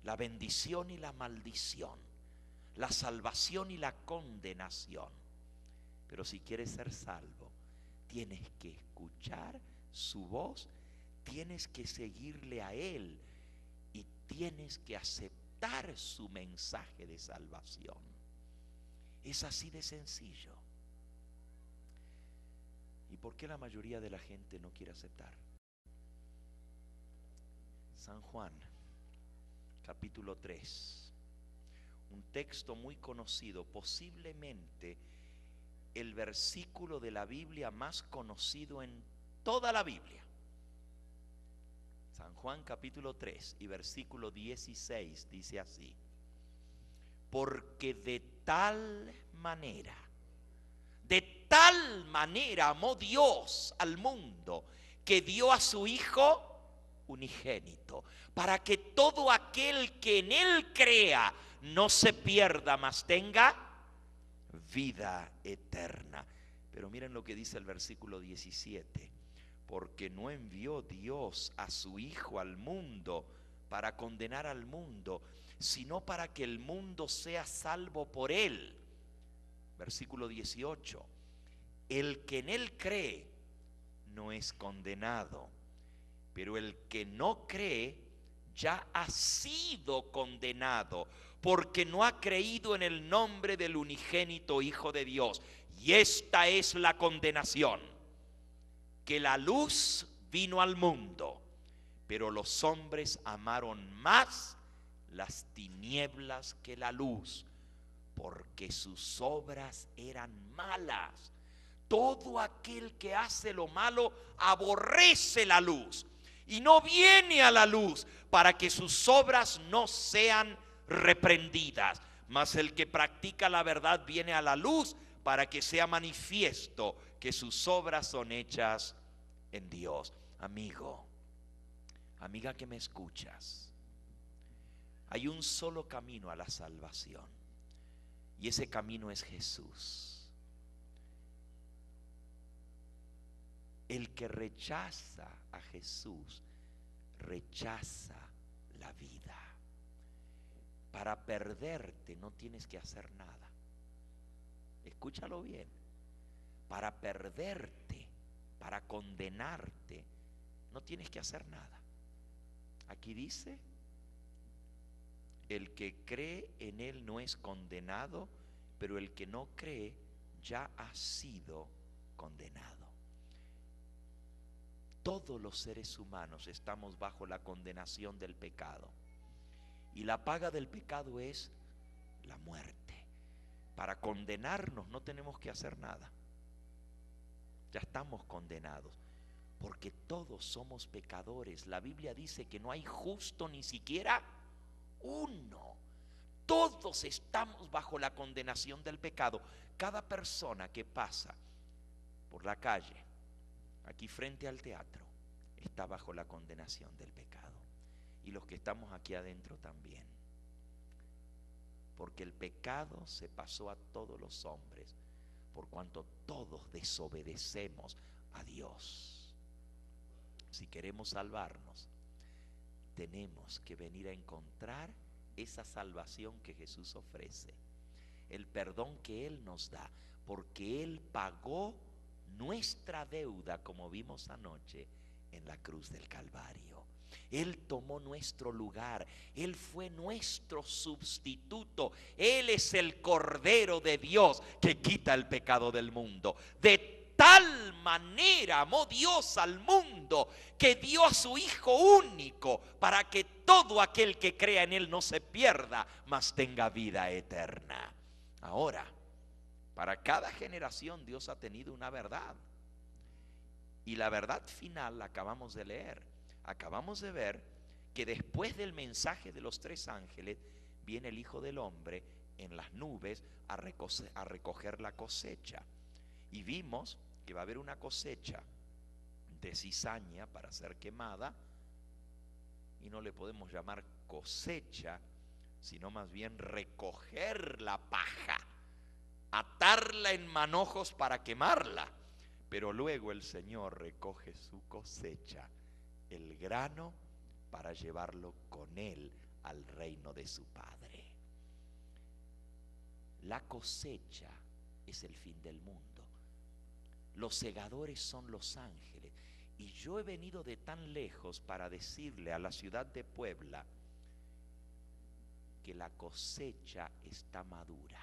la bendición y la maldición, la salvación y la condenación. Pero si quieres ser salvo, tienes que escuchar su voz, tienes que seguirle a Él y tienes que aceptar su mensaje de salvación. Es así de sencillo. ¿Y por qué la mayoría de la gente no quiere aceptar? San Juan, capítulo 3, un texto muy conocido, posiblemente el versículo de la Biblia más conocido en toda la Biblia. San Juan capítulo 3 y versículo 16 dice así: porque de tal manera amó Dios al mundo, que dio a su Hijo unigénito, para que todo aquel que en Él crea no se pierda, mas tenga vida eterna. Pero miren lo que dice el versículo 17: porque no envió Dios a su Hijo al mundo para condenar al mundo, sino para que el mundo sea salvo por Él. Versículo 18: el que en Él cree no es condenado, pero el que no cree ya ha sido condenado, porque no ha creído en el nombre del unigénito Hijo de Dios. Y esta es la condenación: que la luz vino al mundo, pero los hombres amaron más las tinieblas que la luz, porque sus obras eran malas. Todo aquel que hace lo malo aborrece la luz y no viene a la luz, para que sus obras no sean reprendidas. Mas el que practica la verdad viene a la luz, para que sea manifiesto que sus obras son hechas en Dios. Amigo, amiga que me escuchas, hay un solo camino a la salvación, y ese camino es Jesús. El que rechaza a Jesús rechaza la vida. Para perderte no tienes que hacer nada. Escúchalo bien. Para perderte, para condenarte, no tienes que hacer nada. Aquí dice: El que cree en Él no es condenado, pero el que no cree ya ha sido condenado. Todos los seres humanos estamos bajo la condenación del pecado. Y la paga del pecado es la muerte. Para condenarnos no tenemos que hacer nada. Ya estamos condenados. Porque todos somos pecadores. La Biblia dice que no hay justo ni siquiera uno. Todos estamos bajo la condenación del pecado. Cada persona que pasa por la calle, aquí frente al teatro, está bajo la condenación del pecado. Y los que estamos aquí adentro también. Porque el pecado se pasó a todos los hombres, por cuanto todos desobedecemos a Dios. Si queremos salvarnos, tenemos que venir a encontrar esa salvación que Jesús ofrece, el perdón que Él nos da, porque Él pagó nuestra deuda, como vimos anoche en la cruz del Calvario. Él tomó nuestro lugar, Él fue nuestro sustituto, Él es el Cordero de Dios que quita el pecado del mundo. De tal manera amó Dios al mundo que dio a su Hijo único para que todo aquel que crea en Él no se pierda, mas tenga vida eterna. Ahora, para cada generación Dios ha tenido una verdad. Y la verdad final la acabamos de leer. Acabamos de ver que después del mensaje de los 3 ángeles viene el Hijo del Hombre en las nubes a recoger la cosecha. Y vimos que va a haber una cosecha de cizaña para ser quemada, y no le podemos llamar cosecha, sino más bien recoger la paja, atarla en manojos para quemarla. Pero luego el Señor recoge su cosecha, el grano, para llevarlo con Él al reino de su Padre. La cosecha es el fin del mundo. Los segadores son los ángeles. Y yo he venido de tan lejos para decirle a la ciudad de Puebla que la cosecha está madura,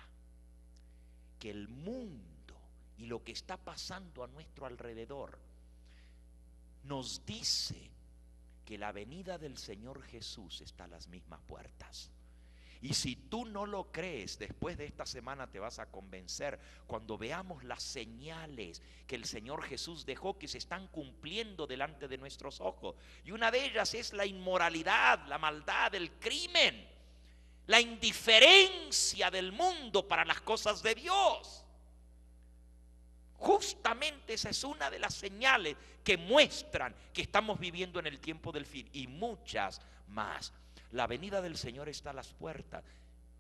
que el mundo y lo que está pasando a nuestro alrededor nos dice que la venida del Señor Jesús está a las mismas puertas. Y si tú no lo crees, después de esta semana te vas a convencer cuando veamos las señales que el Señor Jesús dejó, que se están cumpliendo delante de nuestros ojos. Y una de ellas es la inmoralidad, la maldad, el crimen, la indiferencia del mundo para las cosas de Dios. Justamente esa es una de las señales que muestran que estamos viviendo en el tiempo del fin, y muchas más. La venida del Señor está a las puertas,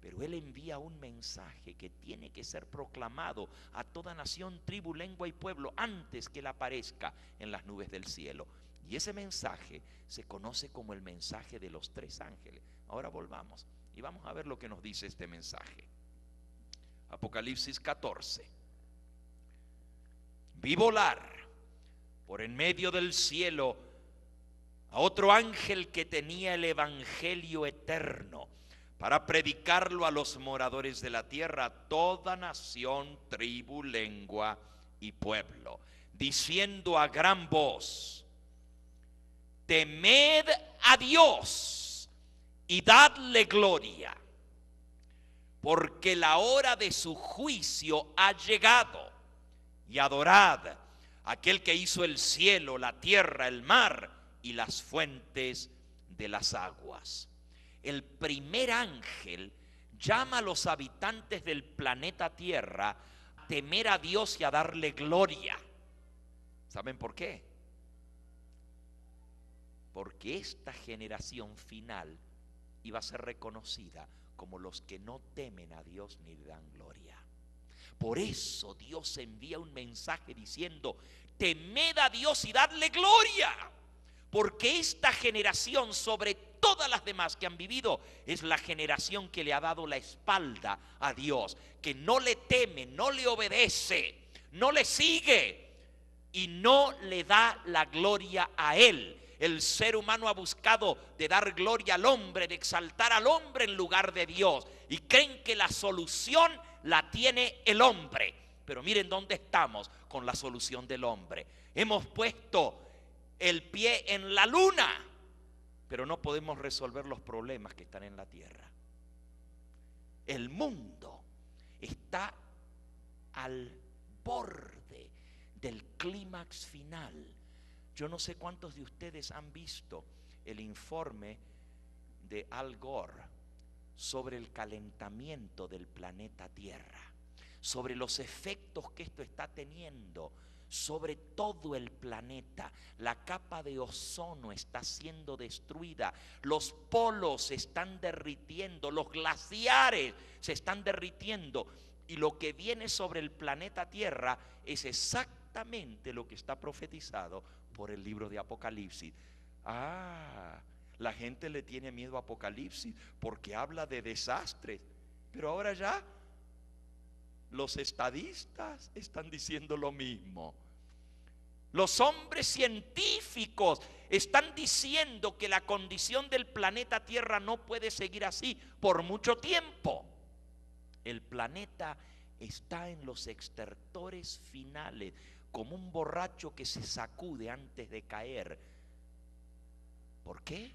pero Él envía un mensaje que tiene que ser proclamado a toda nación, tribu, lengua y pueblo antes que Él aparezca en las nubes del cielo. Y ese mensaje se conoce como el mensaje de los 3 ángeles. Ahora volvamos y vamos a ver lo que nos dice este mensaje. Apocalipsis 14. Vi volar por en medio del cielo a otro ángel que tenía el evangelio eterno para predicarlo a los moradores de la tierra, a toda nación, tribu, lengua y pueblo, diciendo a gran voz: temed a Dios y dadle gloria, porque la hora de su juicio ha llegado, y adorad a aquel que hizo el cielo, la tierra, el mar y las fuentes de las aguas. El primer ángel llama a los habitantes del planeta Tierra a temer a Dios y a darle gloria. ¿Saben por qué? Porque esta generación final iba a ser reconocida como los que no temen a Dios ni le dan gloria. Por eso Dios envía un mensaje diciendo: temed a Dios y dadle gloria. Porque esta generación, sobre todas las demás que han vivido, es la generación que le ha dado la espalda a Dios, que no le teme, no le obedece, no le sigue y no le da la gloria a Él. El ser humano ha buscado de dar gloria al hombre, de exaltar al hombre en lugar de Dios. Y creen que la solución la tiene el hombre. Pero miren dónde estamos con la solución del hombre. Hemos puesto el pie en la luna, pero no podemos resolver los problemas que están en la tierra. El mundo está al borde del clímax final. Yo no sé cuántos de ustedes han visto el informe de Al Gore sobre el calentamiento del planeta Tierra, sobre los efectos que esto está teniendo sobre todo el planeta. La capa de ozono está siendo destruida, los polos se están derritiendo, los glaciares se están derritiendo, y lo que viene sobre el planeta Tierra es exactamente lo que está profetizado por el libro de Apocalipsis. La gente le tiene miedo a Apocalipsis porque habla de desastres, pero ahora ya los estadistas están diciendo lo mismo. Los hombres científicos están diciendo que la condición del planeta Tierra no puede seguir así por mucho tiempo. El planeta está en los estertores finales, como un borracho que se sacude antes de caer. ¿Por qué?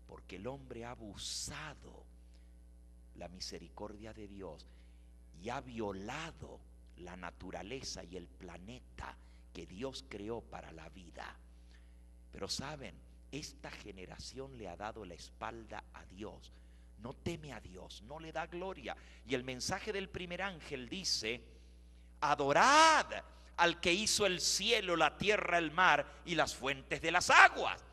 Porque el hombre ha abusado la misericordia de Dios y ha violado la naturaleza y el planeta que Dios creó para la vida. Pero saben, esta generación le ha dado la espalda a Dios, no teme a Dios, no le da gloria. Y el mensaje del primer ángel dice: adorad al que hizo el cielo, la tierra, el mar y las fuentes de las aguas.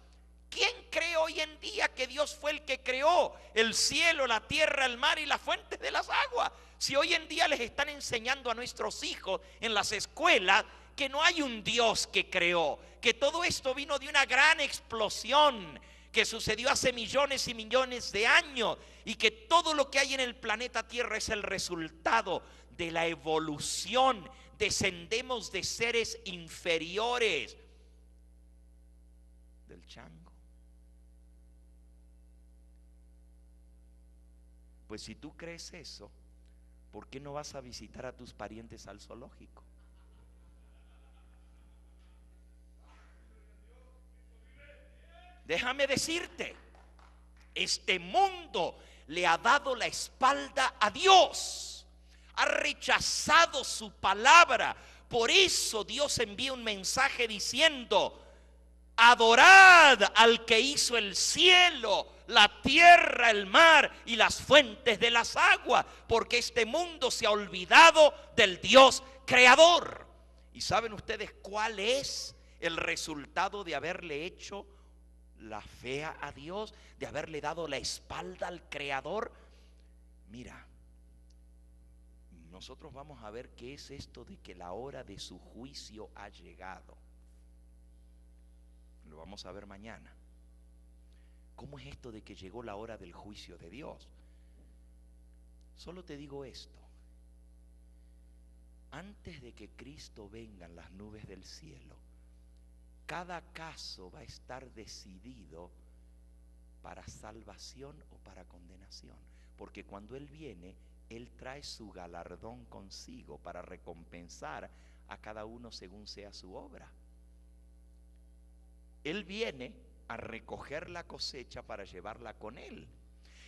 ¿Quién cree hoy en día que Dios fue el que creó el cielo, la tierra, el mar y las fuentes de las aguas? Si hoy en día les están enseñando a nuestros hijos en las escuelas que no hay un Dios que creó, que todo esto vino de una gran explosión que sucedió hace millones y millones de años, y que todo lo que hay en el planeta Tierra es el resultado de la evolución. Descendemos de seres inferiores del chango. Pues si tú crees eso, ¿por qué no vas a visitar a tus parientes al zoológico? Déjame decirte, este mundo le ha dado la espalda a Dios, ha rechazado su palabra. Por eso Dios envía un mensaje diciendo: adorad al que hizo el cielo, la tierra, el mar y las fuentes de las aguas, porque este mundo se ha olvidado del Dios creador. ¿Y saben ustedes cuál es el resultado de haberle hecho la fea a Dios, de haberle dado la espalda al creador? Mira, nosotros vamos a ver qué es esto de que la hora de su juicio ha llegado. Lo vamos a ver mañana. ¿Cómo es esto de que llegó la hora del juicio de Dios? Solo te digo esto: antes de que Cristo venga en las nubes del cielo, cada caso va a estar decidido para salvación o para condenación, porque cuando Él viene, Él trae su galardón consigo para recompensar a cada uno según sea su obra. Él viene a recoger la cosecha para llevarla con Él,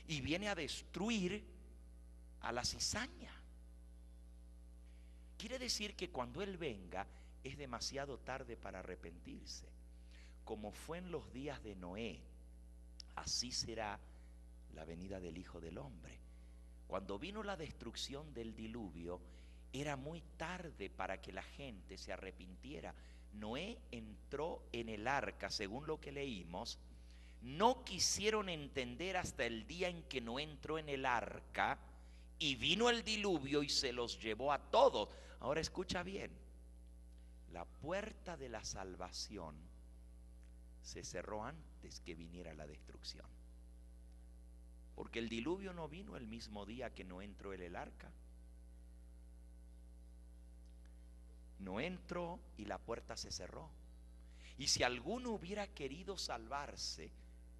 y viene a destruir a la cizaña. Quiere decir que cuando Él venga es demasiado tarde para arrepentirse. Como fue en los días de Noé, así será la venida del Hijo del Hombre. Cuando vino la destrucción del diluvio, era muy tarde para que la gente se arrepintiera. Noé entró en el arca, según lo que leímos. No quisieron entender hasta el día en que Noé entró en el arca, y vino el diluvio y se los llevó a todos. Ahora escucha bien: la puerta de la salvación se cerró antes que viniera la destrucción, porque el diluvio no vino el mismo día que no entró en el arca. No entró y la puerta se cerró. Y si alguno hubiera querido salvarse,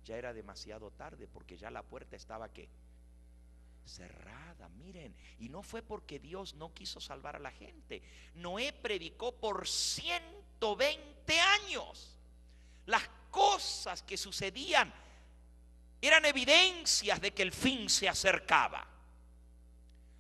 ya era demasiado tarde, porque ya la puerta estaba ¿qué? Cerrada. Miren, y no fue porque Dios no quiso salvar a la gente. Noé predicó por 120 años. Las cosas que sucedían eran evidencias de que el fin se acercaba.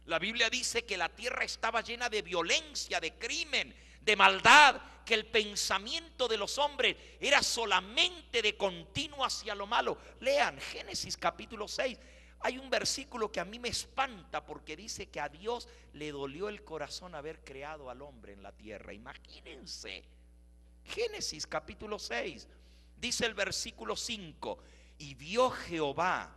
La Biblia dice que la tierra estaba llena de violencia, de crimen, de maldad, que el pensamiento de los hombres era solamente de continuo hacia lo malo. Lean Génesis capítulo 6. Hay un versículo que a mí me espanta, porque dice que a Dios le dolió el corazón haber creado al hombre en la tierra. Imagínense, Génesis capítulo 6, dice el versículo 5: y vio Jehová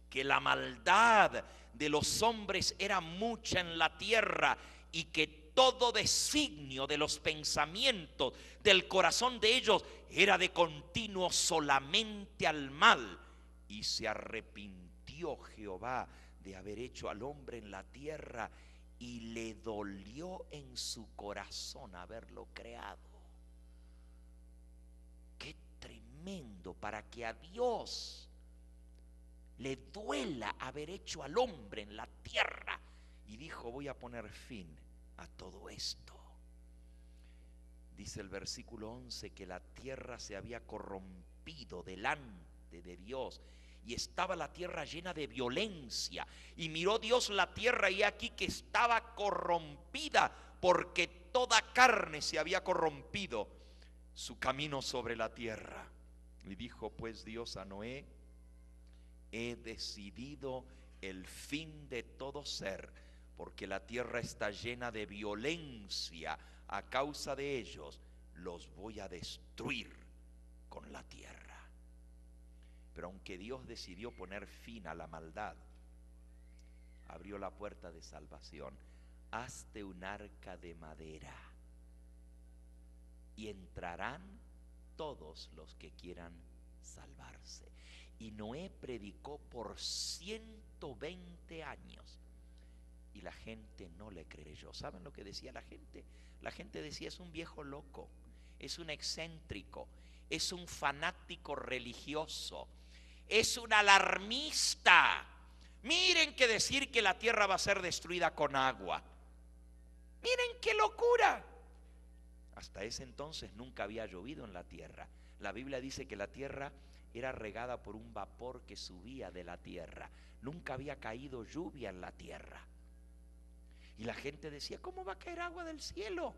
que la maldad de los hombres era mucha en la tierra, y que todo designio de los pensamientos del corazón de ellos era de continuo solamente al mal. Y se arrepintió Jehová de haber hecho al hombre en la tierra, y le dolió en su corazón haberlo creado. Qué tremendo para que a Dios le duela haber hecho al hombre en la tierra. Y dijo: voy a poner fin a todo esto. Dice el versículo 11 que la tierra se había corrompido delante de Dios, y estaba la tierra llena de violencia. Y miró Dios la tierra, y aquí que estaba corrompida, porque toda carne se había corrompido su camino sobre la tierra. Y dijo pues Dios a Noé: he decidido el fin de todo ser, porque la tierra está llena de violencia. A causa de ellos los voy a destruir con la tierra. Pero aunque Dios decidió poner fin a la maldad, abrió la puerta de salvación. Hazte un arca de madera, y entrarán todos los que quieran salvarse. Y Noé predicó por 120 años, y la gente no le creyó. ¿Saben lo que decía la gente? La gente decía: es un viejo loco, es un excéntrico, es un fanático religioso, es un alarmista. Miren que decir que la tierra va a ser destruida con agua. Miren qué locura. Hasta ese entonces nunca había llovido en la tierra. La Biblia dice que la tierra era regada por un vapor que subía de la tierra. Nunca había caído lluvia en la tierra. Y la gente decía: ¿cómo va a caer agua del cielo?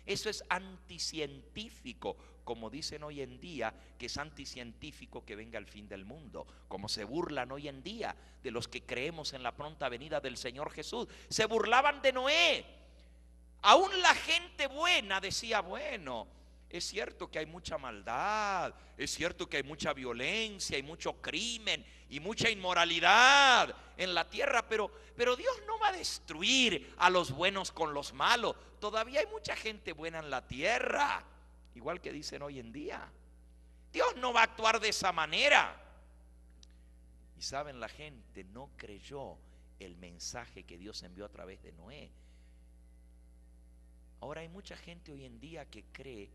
Eso es anticientífico, como dicen hoy en día que es anticientífico que venga el fin del mundo. Como se burlan hoy en día de los que creemos en la pronta venida del Señor Jesús. Se burlaban de Noé. Aún la gente buena decía: bueno, es cierto que hay mucha maldad, es cierto que hay mucha violencia y mucho crimen y mucha inmoralidad en la tierra, pero Dios no va a destruir a los buenos con los malos. Todavía hay mucha gente buena en la tierra, igual que dicen hoy en día. Dios no va a actuar de esa manera. Y saben, la gente no creyó el mensaje que Dios envió a través de Noé. Ahora hay mucha gente hoy en día que cree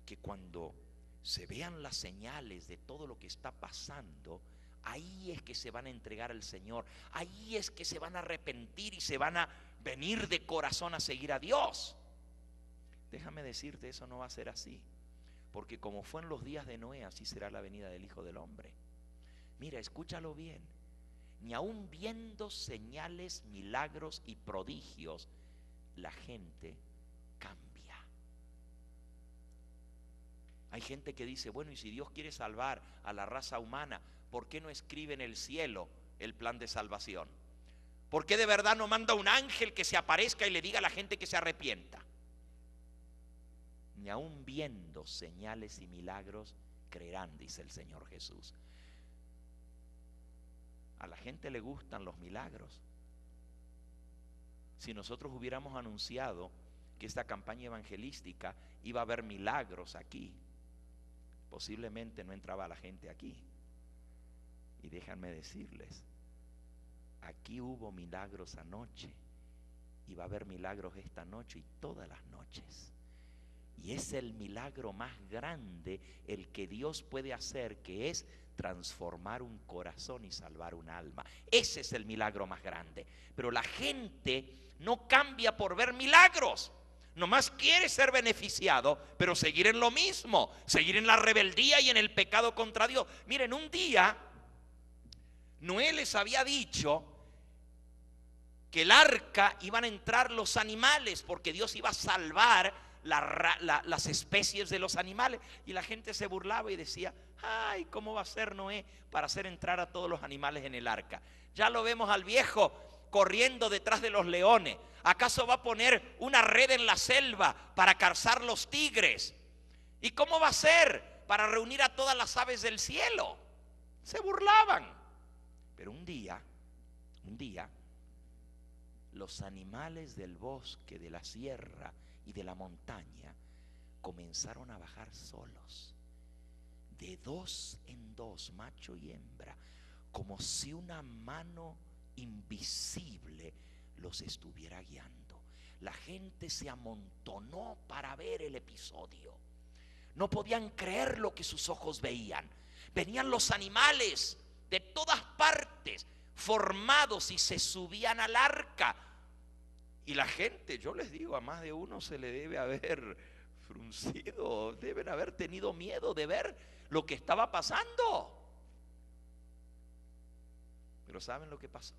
que cuando se vean las señales de todo lo que está pasando, ahí es que se van a entregar al Señor, ahí es que se van a arrepentir y se van a venir de corazón a seguir a Dios. Déjame decirte, eso no va a ser así, porque como fue en los días de Noé, así será la venida del Hijo del Hombre. Mira, escúchalo bien: ni aun viendo señales, milagros y prodigios, la gente cambia. Hay gente que dice: bueno, y si Dios quiere salvar a la raza humana, ¿por qué no escribe en el cielo el plan de salvación? ¿Por qué de verdad no manda un ángel que se aparezca y le diga a la gente que se arrepienta? Ni aun viendo señales y milagros creerán, dice el Señor Jesús. A la gente le gustan los milagros. Si nosotros hubiéramos anunciado que esta campaña evangelística iba a haber milagros aquí, posiblemente no entraba la gente aquí. Y déjenme decirles, aquí hubo milagros anoche, y va a haber milagros esta noche y todas las noches. Y es el milagro más grande el que Dios puede hacer, que es transformar un corazón y salvar un alma. Ese es el milagro más grande. Pero la gente no cambia por ver milagros. Nomás quiere ser beneficiado, pero seguir en lo mismo, seguir en la rebeldía y en el pecado contra Dios. Miren, un día Noé les había dicho que el arca iban a entrar los animales, porque Dios iba a salvar las especies de los animales. Y la gente se burlaba y decía: ay, ¿cómo va a ser Noé para hacer entrar a todos los animales en el arca? Ya lo vemos al viejo corriendo detrás de los leones. ¿Acaso va a poner una red en la selva para cazar los tigres? ¿Y cómo va a ser para reunir a todas las aves del cielo? Se burlaban. Pero un día, los animales del bosque, de la sierra y de la montaña comenzaron a bajar solos, de dos en dos, macho y hembra, como si una mano invisible los estuviera guiando. La gente se amontonó para ver el episodio. No podían creer lo que sus ojos veían. Venían los animales de todas partes, formados, y se subían al arca. Y la gente, yo les digo, a más de uno se le debe haber fruncido, deben haber tenido miedo de ver lo que estaba pasando. Pero ¿saben lo que pasó?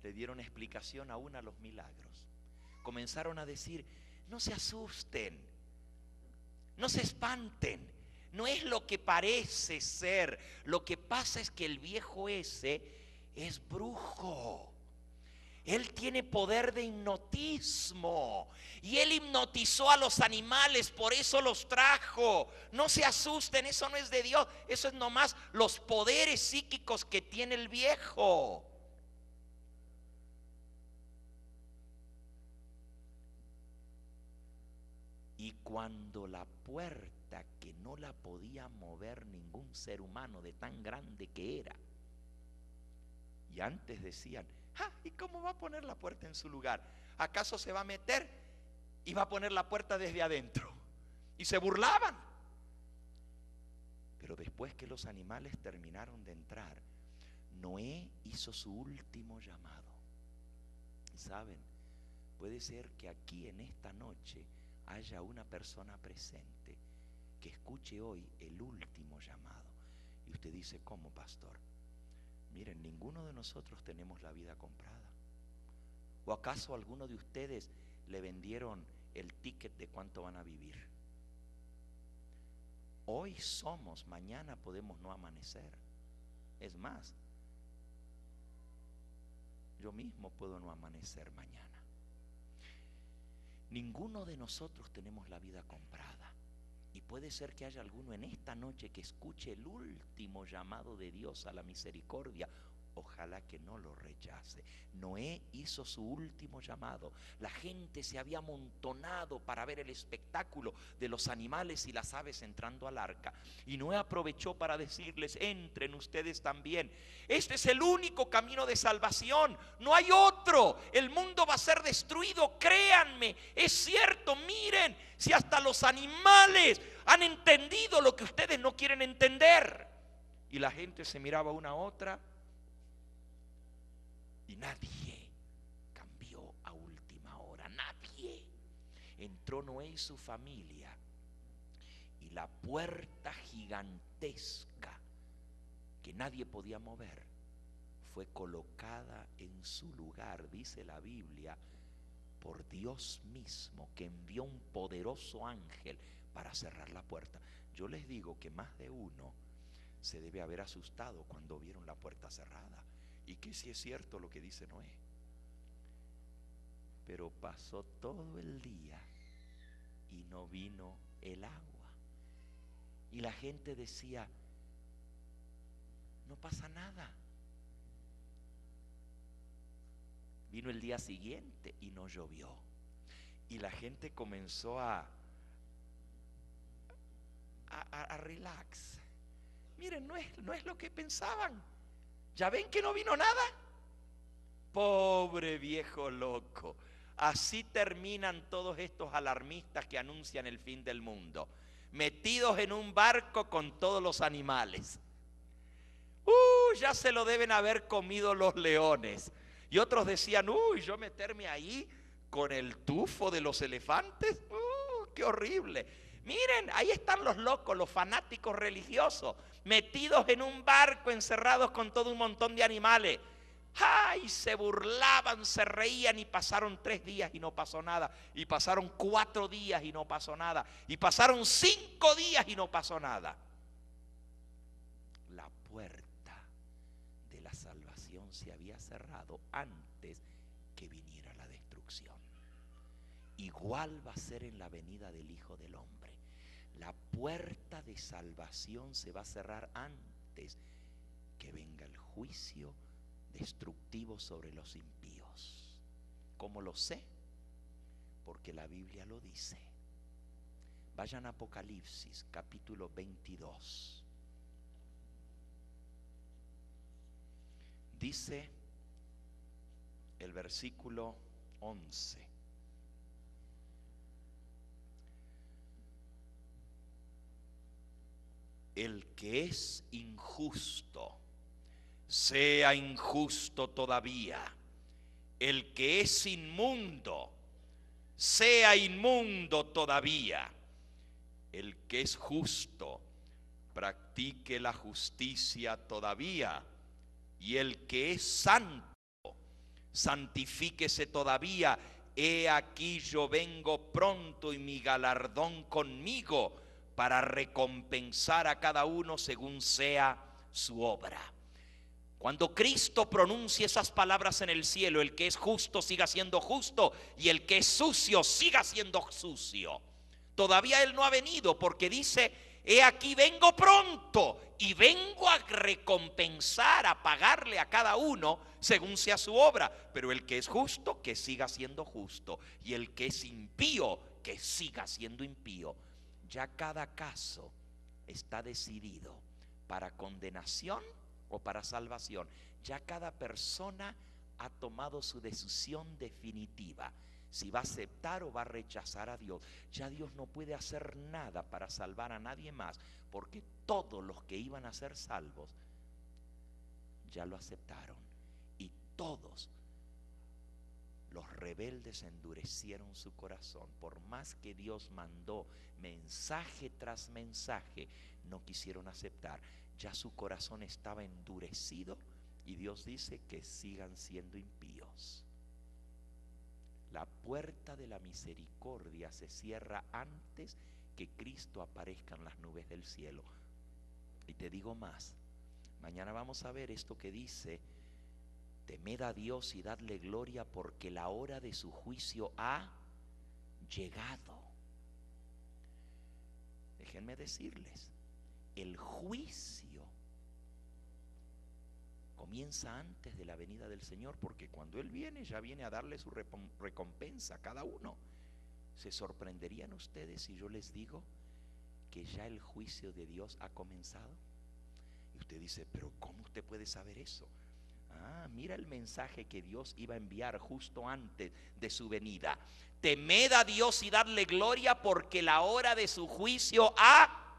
Le dieron explicación aún a los milagros. Comenzaron a decir: no se asusten, no se espanten, no es lo que parece ser. Lo que pasa es que el viejo ese es brujo. Él tiene poder de hipnotismo y él hipnotizó a los animales, por eso los trajo. No se asusten, eso no es de Dios, eso es nomás los poderes psíquicos que tiene el viejo. Y cuando la puerta, que no la podía mover ningún ser humano de tan grande que era, y antes decían: ¿y cómo va a poner la puerta en su lugar? ¿Acaso se va a meter y va a poner la puerta desde adentro? Y se burlaban. Pero después que los animales terminaron de entrar, Noé hizo su último llamado. Y saben, puede ser que aquí en esta noche haya una persona presente que escuche hoy el último llamado. Y usted dice: ¿cómo, pastor? Miren, ninguno de nosotros tenemos la vida comprada. ¿O acaso alguno de ustedes le vendieron el ticket de cuánto van a vivir? Hoy somos, mañana podemos no amanecer. Es más, yo mismo puedo no amanecer mañana. Ninguno de nosotros tenemos la vida comprada. Y puede ser que haya alguno en esta noche que escuche el último llamado de Dios a la misericordia. Ojalá que no lo rechace. Noé hizo su último llamado. La gente se había amontonado para ver el espectáculo de los animales y las aves entrando al arca. Y Noé aprovechó para decirles: entren ustedes también. Este es el único camino de salvación. No hay otro. El mundo va a ser destruido. Créanme, es cierto. Miren, si hasta los animales han entendido lo que ustedes no quieren entender. Y la gente se miraba una a otra. Y nadie cambió a última hora, nadie. Entró Noé y su familia, y la puerta gigantesca que nadie podía mover fue colocada en su lugar, dice la Biblia, por Dios mismo, que envió un poderoso ángel para cerrar la puerta. Yo les digo que más de uno se debe haber asustado cuando vieron la puerta cerrada. Y que sí es cierto lo que dice Noé. Pero pasó todo el día y no vino el agua. Y la gente decía: no pasa nada. Vino el día siguiente y no llovió. Y la gente comenzó a relax. Miren, no es lo que pensaban. ¿Ya ven que no vino nada? Pobre viejo loco. Así terminan todos estos alarmistas que anuncian el fin del mundo, metidos en un barco con todos los animales. Ya se lo deben haber comido los leones. Y otros decían, yo meterme ahí con el tufo de los elefantes, qué horrible. Miren, ahí están los locos, los fanáticos religiosos, metidos en un barco, encerrados con todo un montón de animales. ¡Ay! Se burlaban, se reían, y pasaron 3 días y no pasó nada. Y pasaron 4 días y no pasó nada. Y pasaron 5 días y no pasó nada. La puerta de la salvación se había cerrado antes que viniera la destrucción. Igual va a ser en la venida del Hijo del Hombre. La puerta de salvación se va a cerrar antes que venga el juicio destructivo sobre los impíos. ¿Cómo lo sé? Porque la Biblia lo dice. Vayan a Apocalipsis capítulo 22. Dice el versículo 11: el que es injusto, sea injusto todavía. El que es inmundo, sea inmundo todavía. El que es justo, practique la justicia todavía. Y el que es santo, santifíquese todavía. He aquí yo vengo pronto, y mi galardón conmigo, para recompensar a cada uno según sea su obra. Cuando Cristo pronuncie esas palabras en el cielo, el que es justo siga siendo justo, y el que es sucio siga siendo sucio. Todavía Él no ha venido, porque dice: he aquí vengo pronto, y vengo a recompensar, a pagarle a cada uno según sea su obra. Pero el que es justo, que siga siendo justo, y el que es impío, que siga siendo impío. Ya cada caso está decidido para condenación o para salvación. Ya cada persona ha tomado su decisión definitiva, si va a aceptar o va a rechazar a Dios. Ya Dios no puede hacer nada para salvar a nadie más, porque todos los que iban a ser salvos ya lo aceptaron, y todos los rebeldes endurecieron su corazón. Por más que Dios mandó mensaje tras mensaje, no quisieron aceptar. Ya su corazón estaba endurecido, y Dios dice que sigan siendo impíos. La puerta de la misericordia se cierra antes que Cristo aparezca en las nubes del cielo. Y te digo más, mañana vamos a ver esto que dice: temed a Dios y dadle gloria, porque la hora de su juicio ha llegado. Déjenme decirles, el juicio comienza antes de la venida del Señor, porque cuando Él viene, ya viene a darle su recompensa a cada uno. ¿Se sorprenderían ustedes si yo les digo que ya el juicio de Dios ha comenzado? Y usted dice: pero ¿cómo usted puede saber eso? Mira el mensaje que Dios iba a enviar justo antes de su venida. Temed a Dios y dadle gloria, porque la hora de su juicio ha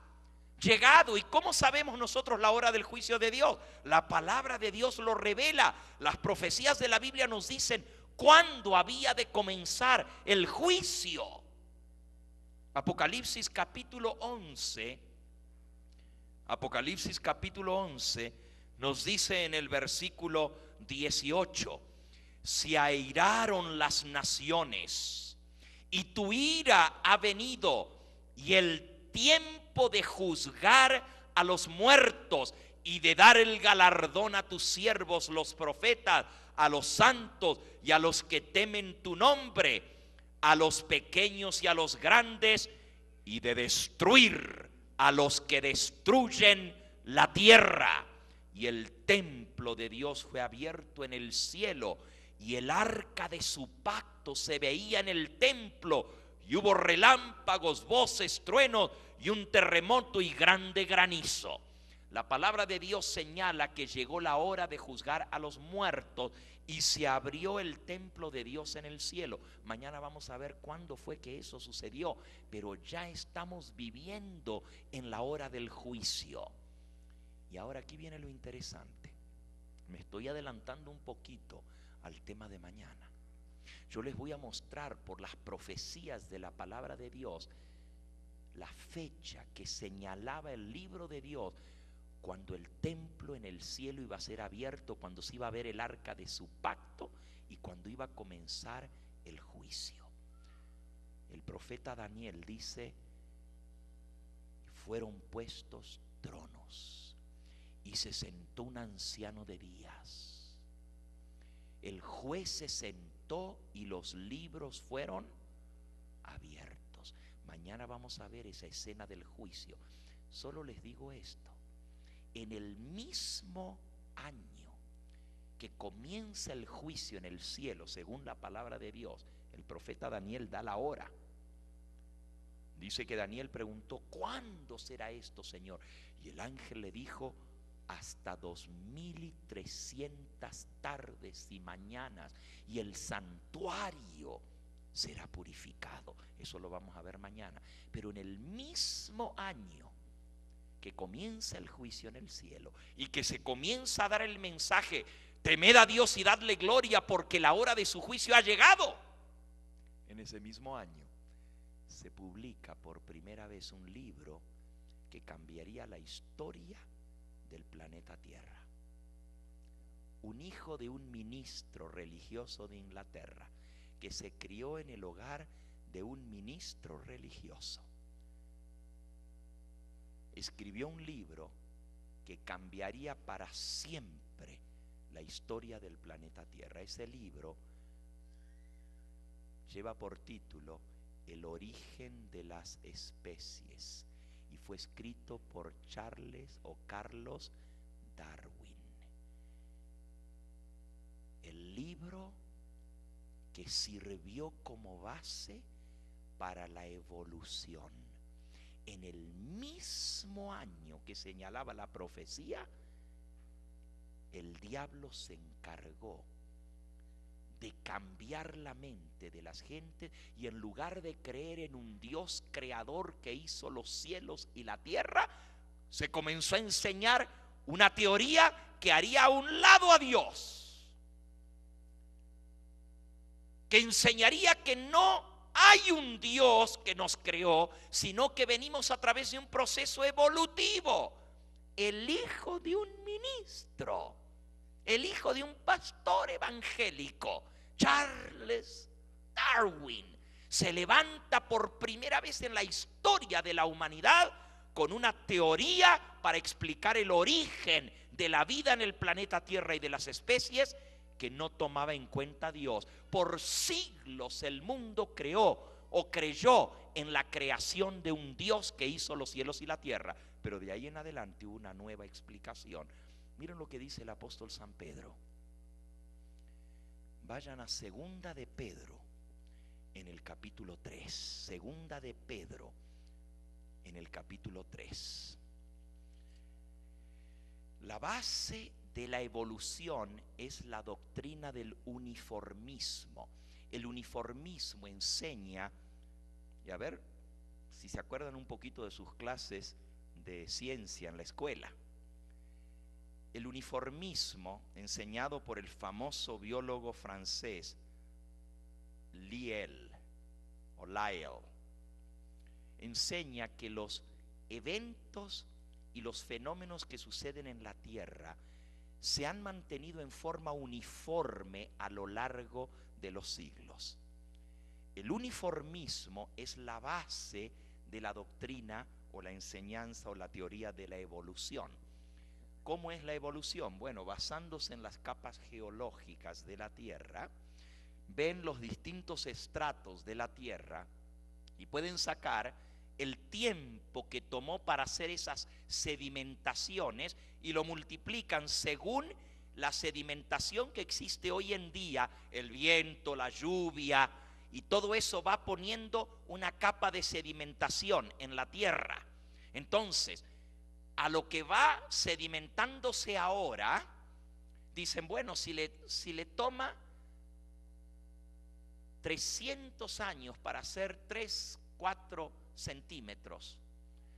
llegado. ¿Y cómo sabemos nosotros la hora del juicio de Dios? La palabra de Dios lo revela. Las profecías de la Biblia nos dicen cuándo había de comenzar el juicio. Apocalipsis capítulo 11. Apocalipsis capítulo 11 nos dice en el versículo 18: se airaron las naciones, y tu ira ha venido, y el tiempo de juzgar a los muertos y de dar el galardón a tus siervos los profetas, a los santos y a los que temen tu nombre, a los pequeños y a los grandes, y de destruir a los que destruyen la tierra. Y el templo de Dios fue abierto en el cielo, y el arca de su pacto se veía en el templo, y hubo relámpagos, voces, truenos, y un terremoto y grande granizo. La palabra de Dios señala que llegó la hora de juzgar a los muertos y se abrió el templo de Dios en el cielo. Mañana vamos a ver cuándo fue que eso sucedió, pero ya estamos viviendo en la hora del juicio. Y ahora aquí viene lo interesante. Me estoy adelantando un poquito al tema de mañana. Yo les voy a mostrar por las profecías de la palabra de Dios la fecha que señalaba el libro de Dios cuando el templo en el cielo iba a ser abierto, cuando se iba a ver el arca de su pacto y cuando iba a comenzar el juicio. El profeta Daniel dice: fueron puestos tronos y se sentó un anciano de días. El juez se sentó y los libros fueron abiertos. Mañana vamos a ver esa escena del juicio. Solo les digo esto: en el mismo año que comienza el juicio en el cielo, según la palabra de Dios, el profeta Daniel da la hora. Dice que Daniel preguntó: ¿cuándo será esto, Señor? Y el ángel le dijo: hasta 2300 tardes y mañanas, y el santuario será purificado. Eso lo vamos a ver mañana. Pero en el mismo año que comienza el juicio en el cielo y que se comienza a dar el mensaje: temed a Dios y dadle gloria porque la hora de su juicio ha llegado, en ese mismo año se publica por primera vez un libro que cambiaría la historia del planeta Tierra. Un hijo de un ministro religioso de Inglaterra, que se crió en el hogar de un ministro religioso, escribió un libro que cambiaría para siempre la historia del planeta Tierra. Ese libro lleva por título El origen de las especies y fue escrito por Carlos Darwin. El libro que sirvió como base para la evolución. En el mismo año que señalaba la profecía, el diablo se encargó de cambiar la mente de las gentes, y en lugar de creer en un Dios creador que hizo los cielos y la tierra, se comenzó a enseñar una teoría que haría a un lado a Dios, que enseñaría que no hay un Dios que nos creó, sino que venimos a través de un proceso evolutivo. El hijo de un ministro, el hijo de un pastor evangélico, Charles Darwin, se levanta por primera vez en la historia de la humanidad con una teoría para explicar el origen de la vida en el planeta Tierra y de las especies, que no tomaba en cuenta a Dios. Por siglos el mundo creó o creyó en la creación de un Dios que hizo los cielos y la tierra, pero de ahí en adelante hubo una nueva explicación. Miren lo que dice el apóstol San Pedro. Vayan a Segunda de Pedro en el capítulo 3. Segunda de Pedro en el capítulo 3. La base de la evolución es la doctrina del uniformismo. El uniformismo enseña, y a ver si se acuerdan un poquito de sus clases de ciencia en la escuela. El uniformismo, enseñado por el famoso biólogo francés Lyell, enseña que los eventos y los fenómenos que suceden en la Tierra se han mantenido en forma uniforme a lo largo de los siglos. El uniformismo es la base de la doctrina o la enseñanza o la teoría de la evolución. ¿Cómo es la evolución? Bueno, basándose en las capas geológicas de la Tierra, ven los distintos estratos de la Tierra y pueden sacar el tiempo que tomó para hacer esas sedimentaciones y lo multiplican según la sedimentación que existe hoy en día, el viento, la lluvia, y todo eso va poniendo una capa de sedimentación en la tierra. Entonces, a lo que va sedimentándose ahora, dicen, bueno, si le toma 300 años para hacer 3, 4 centímetros,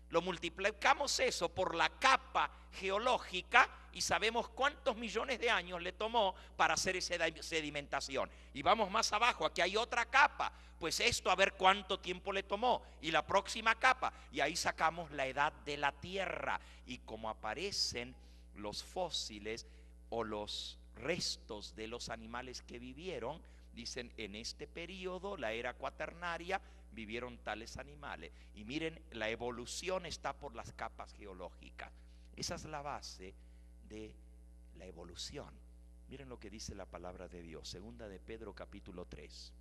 lo multiplicamos eso por la capa geológica y sabemos cuántos millones de años le tomó para hacer esa sedimentación. Y vamos más abajo, aquí hay otra capa, pues esto a ver cuánto tiempo le tomó, y la próxima capa, y ahí sacamos la edad de la Tierra. Y como aparecen los fósiles o los restos de los animales que vivieron, dicen, en este periodo, la era cuaternaria, vivieron tales animales. Y miren, la evolución está por las capas geológicas. Esa es la base de la evolución. Miren lo que dice la palabra de Dios, segunda de Pedro capítulo 3.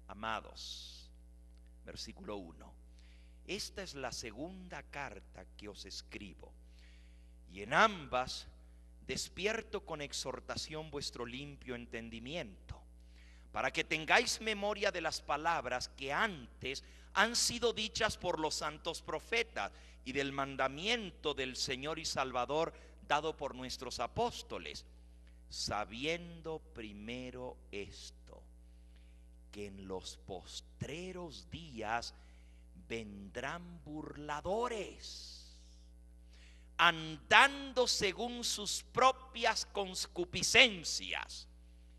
Amados, versículo 1. Esta es la segunda carta que os escribo, y en ambas despierto con exhortación vuestro limpio entendimiento, para que tengáis memoria de las palabras que antes han sido dichas por los santos profetas, y del mandamiento del Señor y Salvador dado por nuestros apóstoles, sabiendo primero esto, que en los postreros días vendrán burladores, andando según sus propias concupiscencias,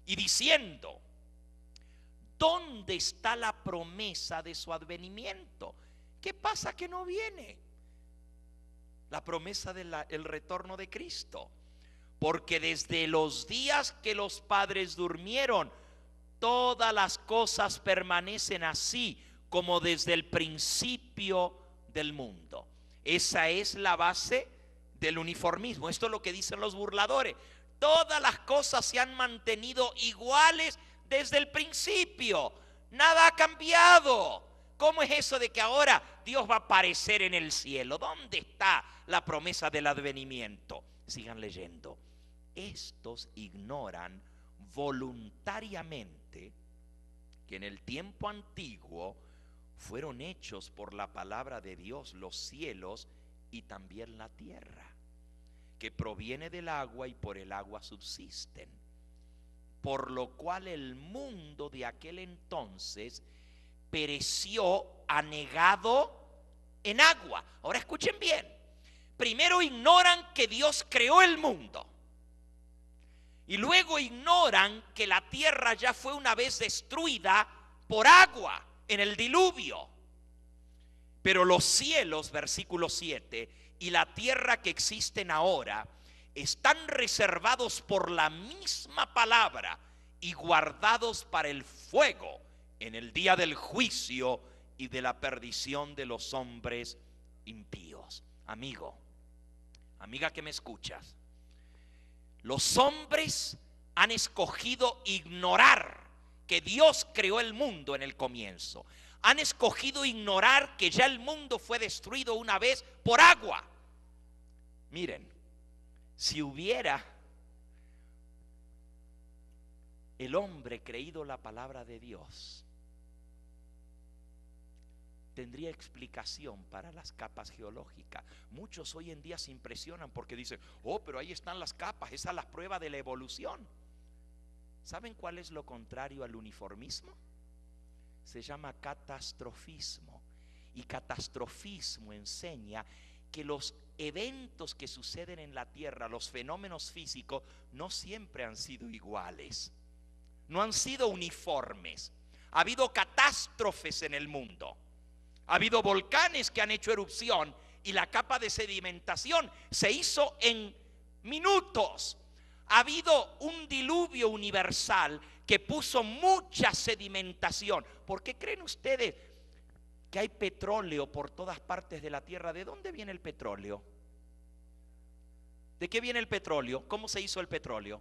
y diciendo, ¿dónde está la promesa de su advenimiento? ¿Qué pasa que no viene? La promesa del retorno de Cristo. Porque desde los días que los padres durmieron, todas las cosas permanecen así como desde el principio del mundo. Esa es la base del uniformismo. Esto es lo que dicen los burladores. Todas las cosas se han mantenido iguales desde el principio, nada ha cambiado. ¿Cómo es eso de que ahora Dios va a aparecer en el cielo? ¿Dónde está la promesa del advenimiento? Sigan leyendo. Estos ignoran voluntariamente que en el tiempo antiguo fueron hechos por la palabra de Dios los cielos y también la tierra, que proviene del agua y por el agua subsisten. Por lo cual el mundo de aquel entonces pereció anegado en agua. Ahora escuchen bien. Primero ignoran que Dios creó el mundo. Y luego ignoran que la tierra ya fue una vez destruida por agua en el diluvio. Pero los cielos, versículo 7, y la tierra que existen ahora están reservados por la misma palabra y guardados para el fuego en el día del juicio y de la perdición de los hombres impíos. Amigo, amiga que me escuchas, los hombres han escogido ignorar que Dios creó el mundo en el comienzo. Han escogido ignorar que ya el mundo fue destruido una vez por agua. Miren, si hubiera el hombre creído la palabra de Dios, tendría explicación para las capas geológicas. Muchos hoy en día se impresionan porque dicen, oh, pero ahí están las capas, esa es la prueba de la evolución. ¿Saben cuál es lo contrario al uniformismo? Se llama catastrofismo. Y catastrofismo enseña que los eventos que suceden en la tierra, los fenómenos físicos, no siempre han sido iguales, no han sido uniformes. Ha habido catástrofes en el mundo. Ha habido volcanes que han hecho erupción y la capa de sedimentación se hizo en minutos. Ha habido un diluvio universal que puso mucha sedimentación. ¿Por qué creen ustedes que hay petróleo por todas partes de la tierra? ¿De dónde viene el petróleo? ¿De qué viene el petróleo? ¿Cómo se hizo el petróleo?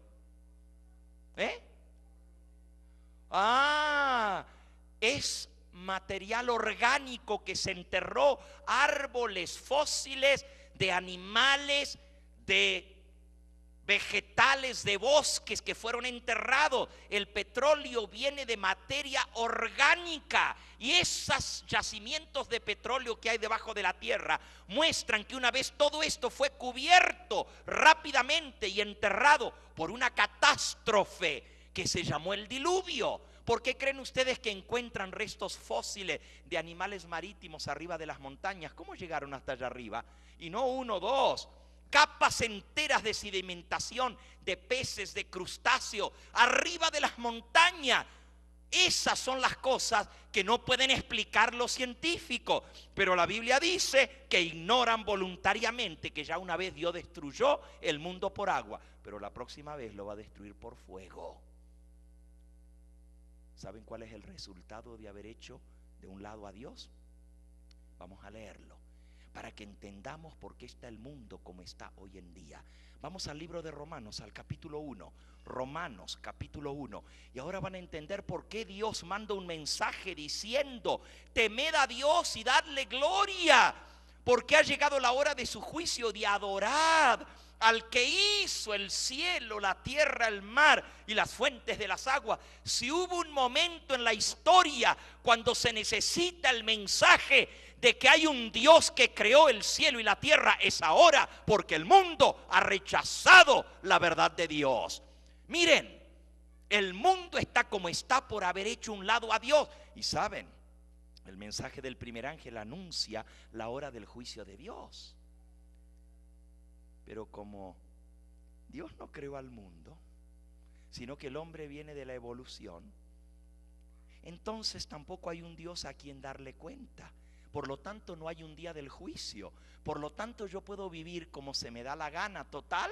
Es material orgánico que se enterró, árboles fósiles de animales, de vegetales de bosques que fueron enterrados. El petróleo viene de materia orgánica, y esos yacimientos de petróleo que hay debajo de la tierra muestran que una vez todo esto fue cubierto rápidamente y enterrado por una catástrofe que se llamó el diluvio. ¿Por qué creen ustedes que encuentran restos fósiles de animales marítimos arriba de las montañas? ¿Cómo llegaron hasta allá arriba? Y no uno, dos, capas enteras de sedimentación, de peces, de crustáceos, arriba de las montañas. Esas son las cosas que no pueden explicar los científicos, pero la Biblia dice que ignoran voluntariamente que ya una vez Dios destruyó el mundo por agua, pero la próxima vez lo va a destruir por fuego. ¿Saben cuál es el resultado de haber hecho de un lado a Dios? Vamos a leerlo para que entendamos por qué está el mundo como está hoy en día. Vamos al libro de Romanos, al capítulo 1. Romanos capítulo 1. Y ahora van a entender por qué Dios manda un mensaje diciendo: temed a Dios y dadle gloria, porque ha llegado la hora de su juicio. De adorad al que hizo el cielo, la tierra, el mar y las fuentes de las aguas. Si hubo un momento en la historia cuando se necesita el mensaje de que hay un Dios que creó el cielo y la tierra, es ahora, porque el mundo ha rechazado la verdad de Dios. Miren, el mundo está como está por haber hecho un lado a Dios. Y saben, el mensaje del primer ángel anuncia la hora del juicio de Dios. Pero como Dios no creó al mundo, sino que el hombre viene de la evolución, entonces tampoco hay un Dios a quien darle cuenta. Por lo tanto, no hay un día del juicio. Por lo tanto, yo puedo vivir como se me da la gana. Total,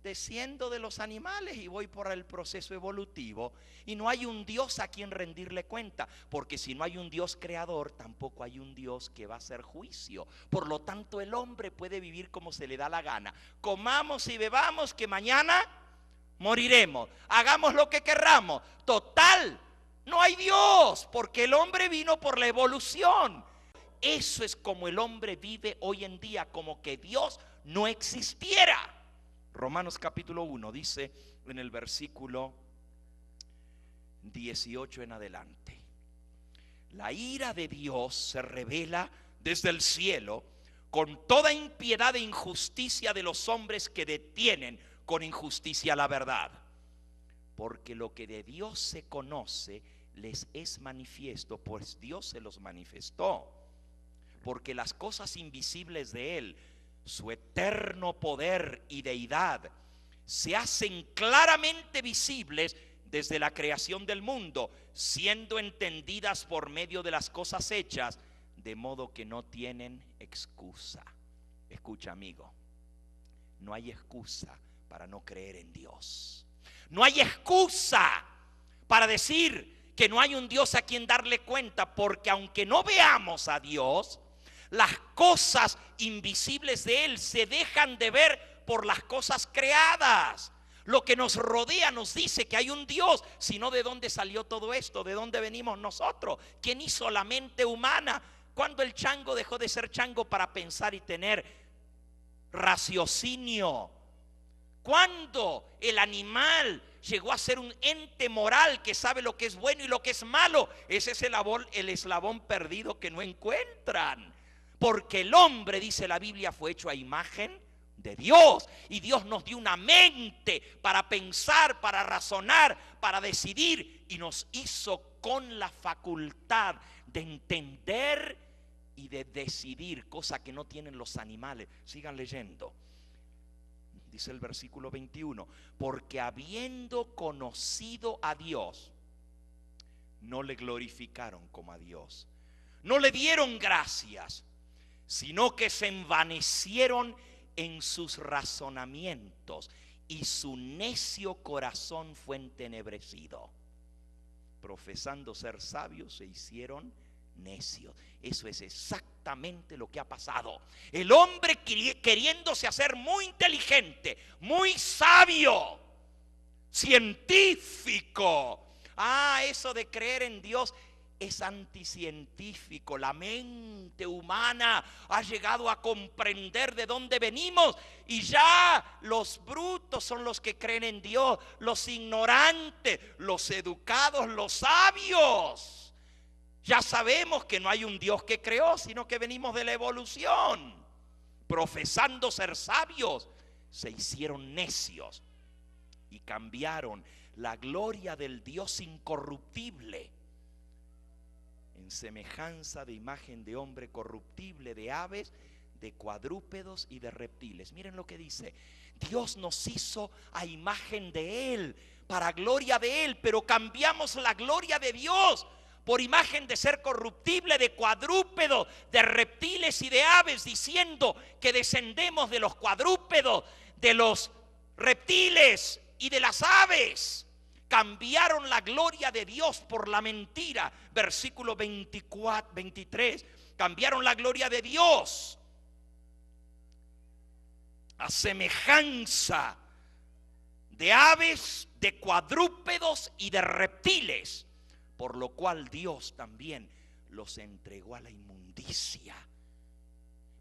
desciendo de los animales y voy por el proceso evolutivo, y no hay un Dios a quien rendirle cuenta, porque si no hay un Dios creador, tampoco hay un Dios que va a hacer juicio. Por lo tanto, el hombre puede vivir como se le da la gana. Comamos y bebamos, que mañana moriremos. Hagamos lo que querramos. Total, no hay Dios, porque el hombre vino por la evolución. Eso es como el hombre vive hoy en día, como que Dios no existiera. Romanos capítulo 1 dice en el versículo 18 en adelante: la ira de Dios se revela desde el cielo con toda impiedad e injusticia de los hombres que detienen con injusticia la verdad. Porque lo que de Dios se conoce les es manifiesto, pues Dios se los manifestó. Porque las cosas invisibles de Él, su eterno poder y deidad, se hacen claramente visibles desde la creación del mundo, siendo entendidas por medio de las cosas hechas, de modo que no tienen excusa. Escucha, amigo, no hay excusa para no creer en Dios. No hay excusa para decir que no hay un Dios a quien darle cuenta, porque aunque no veamos a Dios, las cosas invisibles de Él se dejan de ver por las cosas creadas. Lo que nos rodea nos dice que hay un Dios. Si no, ¿de dónde salió todo esto? ¿De dónde venimos nosotros? ¿Quién hizo la mente humana? ¿Cuándo el chango dejó de ser chango para pensar y tener raciocinio? ¿Cuándo el animal llegó a ser un ente moral que sabe lo que es bueno y lo que es malo? Ese es el eslabón perdido que no encuentran. Porque el hombre, dice la Biblia, fue hecho a imagen de Dios. Y Dios nos dio una mente para pensar, para razonar, para decidir. Y nos hizo con la facultad de entender y de decidir, cosa que no tienen los animales. Sigan leyendo. Dice el versículo 21: porque habiendo conocido a Dios, no le glorificaron como a Dios, no le dieron gracias, sino que se envanecieron en sus razonamientos, y su necio corazón fue entenebrecido. Profesando ser sabios, se hicieron necios. Eso es exactamente lo que ha pasado. El hombre queriéndose hacer muy inteligente, muy sabio, científico. Eso de creer en Dios es anticientífico. La mente humana ha llegado a comprender de dónde venimos y ya los brutos son los que creen en Dios, los ignorantes, los educados, los sabios. Ya sabemos que no hay un Dios que creó, sino que venimos de la evolución. Profesando ser sabios, se hicieron necios y cambiaron la gloria del Dios incorruptible en semejanza de imagen de hombre corruptible, de aves, de cuadrúpedos y de reptiles. Miren lo que dice: Dios nos hizo a imagen de Él, para gloria de Él, pero cambiamos la gloria de Dios por imagen de ser corruptible, de cuadrúpedos, de reptiles y de aves, diciendo que descendemos de los cuadrúpedos, de los reptiles y de las aves. Cambiaron la gloria de Dios por la mentira. Versículo 23. Cambiaron la gloria de Dios a semejanza de aves, de cuadrúpedos y de reptiles, por lo cual Dios también los entregó a la inmundicia.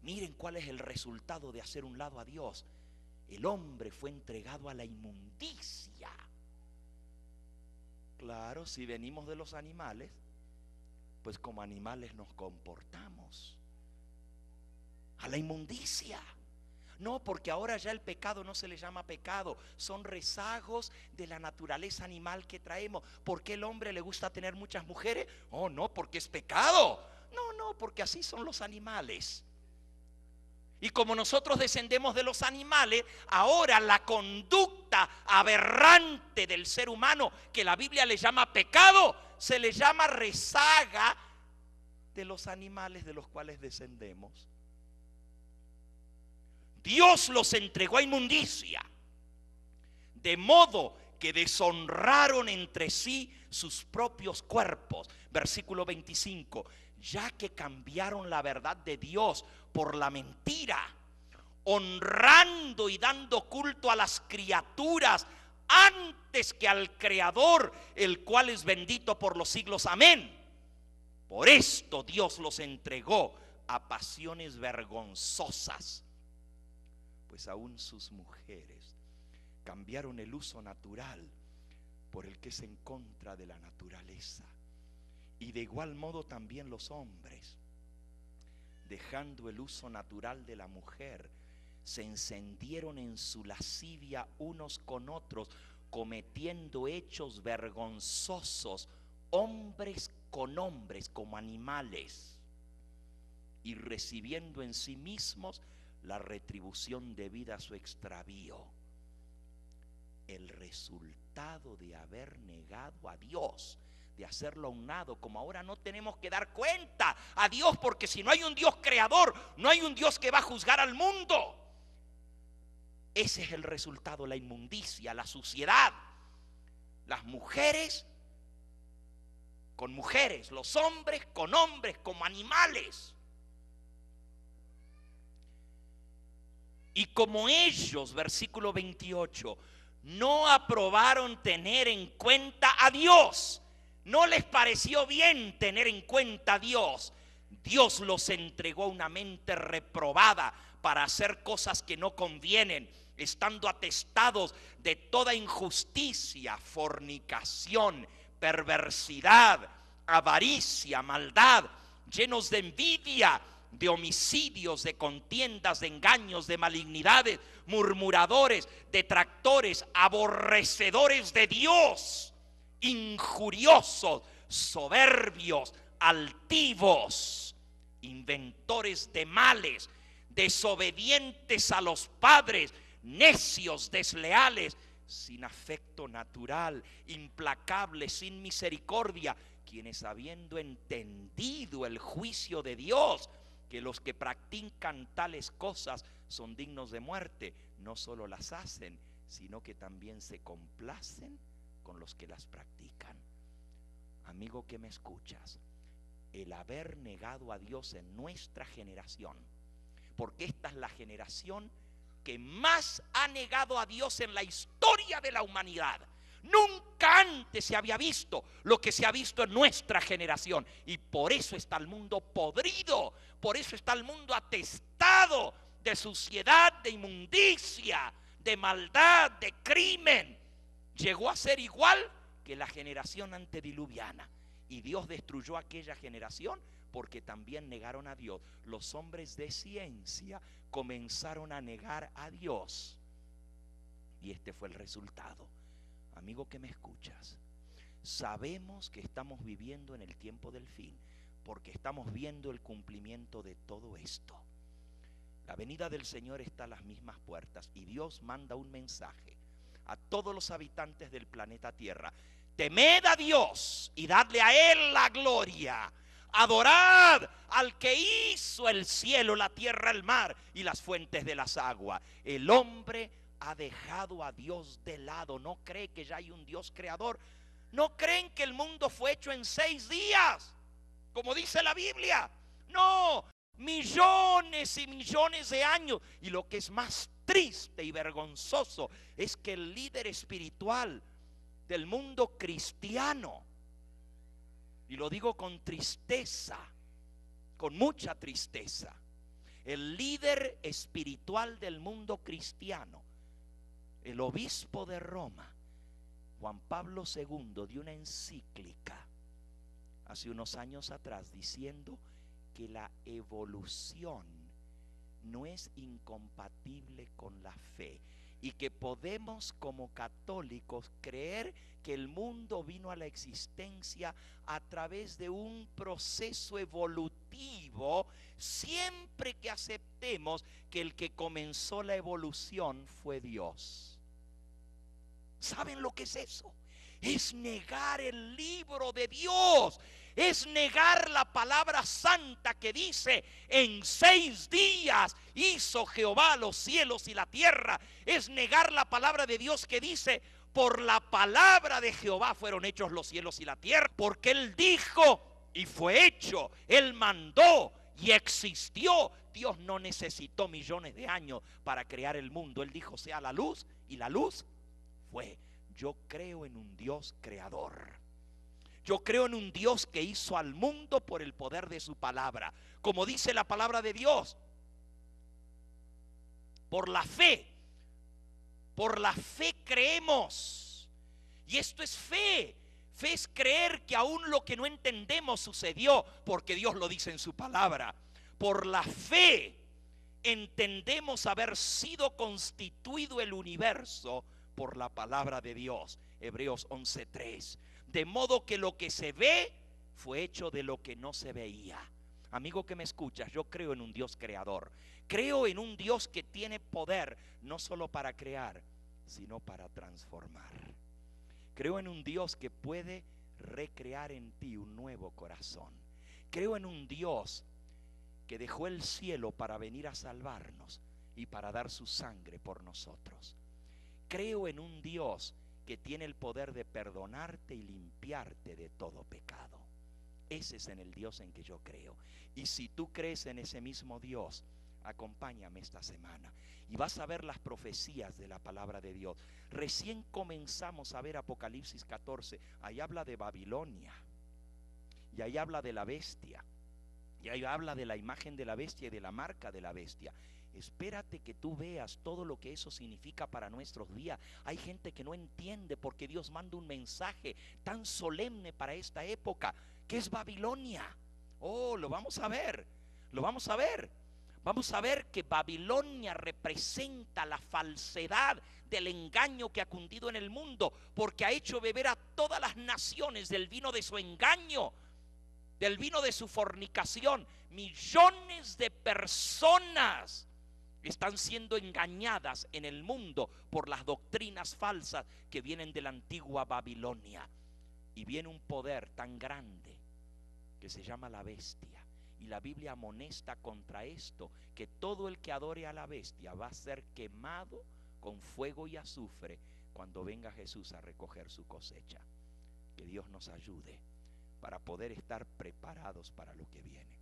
Miren cuál es el resultado de hacer un lado a Dios. El hombre fue entregado a la inmundicia. Claro, si venimos de los animales, pues como animales nos comportamos. A la inmundicia. No, porque ahora ya el pecado no se le llama pecado, son rezagos de la naturaleza animal que traemos. ¿Por qué el hombre le gusta tener muchas mujeres? Oh, no, porque es pecado. No, porque así son los animales. Y como nosotros descendemos de los animales, ahora la conducta aberrante del ser humano, que la Biblia le llama pecado, se le llama rezaga de los animales de los cuales descendemos. Dios los entregó a inmundicia, de modo que deshonraron entre sí sus propios cuerpos. Versículo 25. Ya que cambiaron la verdad de Dios por la mentira, honrando y dando culto a las criaturas antes que al Creador, el cual es bendito por los siglos. Amén. Por esto Dios los entregó a pasiones vergonzosas, pues aún sus mujeres cambiaron el uso natural por el que es en contra de la naturaleza. Y de igual modo también los hombres, dejando el uso natural de la mujer, se encendieron en su lascivia unos con otros, cometiendo hechos vergonzosos, hombres con hombres como animales, y recibiendo en sí mismos la retribución debida a su extravío. El resultado de haber negado a Dios, de hacerlo a un lado, como ahora no tenemos que dar cuenta a Dios, porque si no hay un Dios creador, no hay un Dios que va a juzgar al mundo. Ese es el resultado, la inmundicia, la suciedad. Las mujeres con mujeres, los hombres con hombres, como animales. Y como ellos, versículo 28, no aprobaron tener en cuenta a Dios, no les pareció bien tener en cuenta a Dios, Dios los entregó a una mente reprobada para hacer cosas que no convienen, estando atestados de toda injusticia, fornicación, perversidad, avaricia, maldad, llenos de envidia, de homicidios, de contiendas, de engaños, de malignidades, murmuradores, detractores, aborrecedores de Dios, injuriosos, soberbios, altivos, inventores de males, desobedientes a los padres, necios, desleales, sin afecto natural, implacables, sin misericordia, quienes habiendo entendido el juicio de Dios, que los que practican tales cosas son dignos de muerte, no solo las hacen, sino que también se complacen con los que las practican. Amigo que me escuchas, el haber negado a Dios en nuestra generación, porque esta es la generación que más ha negado a Dios en la historia de la humanidad. Nunca antes se había visto lo que se ha visto en nuestra generación. Y por eso está el mundo podrido, por eso está el mundo atestado de suciedad, de inmundicia, de maldad, de crimen. Llegó a ser igual que la generación antediluviana. Y Dios destruyó aquella generación porque también negaron a Dios. Los hombres de ciencia comenzaron a negar a Dios. Y este fue el resultado. Amigo que me escuchas, sabemos que estamos viviendo en el tiempo del fin, porque estamos viendo el cumplimiento de todo esto. La venida del Señor está a las mismas puertas y Dios manda un mensaje a todos los habitantes del planeta Tierra: temed a Dios y dadle a Él la gloria. Adorad al que hizo el cielo, la tierra, el mar y las fuentes de las aguas. El hombre ha dejado a Dios de lado. No cree que ya hay un Dios creador. No creen que el mundo fue hecho en 6 días, como dice la Biblia. No, millones y millones de años. Y lo que es más triste y vergonzoso es que el líder espiritual del mundo cristiano, y lo digo con tristeza, con mucha tristeza, el líder espiritual del mundo cristiano, el obispo de Roma, Juan Pablo II, dio una encíclica hace unos años atrás diciendo que la evolución no es incompatible con la fe y que podemos como católicos creer que el mundo vino a la existencia a través de un proceso evolutivo, siempre que aceptemos que el que comenzó la evolución fue Dios. ¿Saben lo que es eso? Es negar el libro de Dios. Es negar la palabra santa que dice: en 6 días hizo Jehová los cielos y la tierra. Es negar la palabra de Dios que dice: por la palabra de Jehová fueron hechos los cielos y la tierra. Porque Él dijo y fue hecho. Él mandó y existió. Dios no necesitó millones de años para crear el mundo. Él dijo: sea la luz, y la luz fue. Yo creo en un Dios creador. Yo creo en un Dios que hizo al mundo por el poder de su palabra. Como dice la palabra de Dios, por la fe creemos. Y esto es fe. Fe es creer que aún lo que no entendemos sucedió porque Dios lo dice en su palabra. Por la fe entendemos haber sido constituido el universo por la palabra de Dios. Hebreos 11:3. De modo que lo que se ve fue hecho de lo que no se veía. Amigo que me escuchas, yo creo en un Dios creador. Creo en un Dios que tiene poder no solo para crear, sino para transformar. Creo en un Dios que puede recrear en ti un nuevo corazón. Creo en un Dios que dejó el cielo para venir a salvarnos y para dar su sangre por nosotros. Creo en un Dios que tiene el poder de perdonarte y limpiarte de todo pecado. Ese es en el Dios en que yo creo. Y si tú crees en ese mismo Dios, acompáñame esta semana y vas a ver las profecías de la palabra de Dios. Recién comenzamos a ver Apocalipsis 14. Ahí habla de Babilonia, y ahí habla de la bestia, y ahí habla de la imagen de la bestia y de la marca de la bestia. Espérate que tú veas todo lo que eso significa para nuestros días. Hay gente que no entiende porque Dios manda un mensaje tan solemne para esta época, que es Babilonia. Oh, lo vamos a ver. Lo vamos a ver. Vamos a ver que Babilonia representa la falsedad del engaño que ha cundido en el mundo, porque ha hecho beber a todas las naciones del vino de su engaño, del vino de su fornicación. Millones de personas están siendo engañadas en el mundo por las doctrinas falsas que vienen de la antigua Babilonia. Y viene un poder tan grande que se llama la bestia. Y la Biblia amonesta contra esto, que todo el que adore a la bestia va a ser quemado con fuego y azufre cuando venga Jesús a recoger su cosecha. Que Dios nos ayude para poder estar preparados para lo que viene.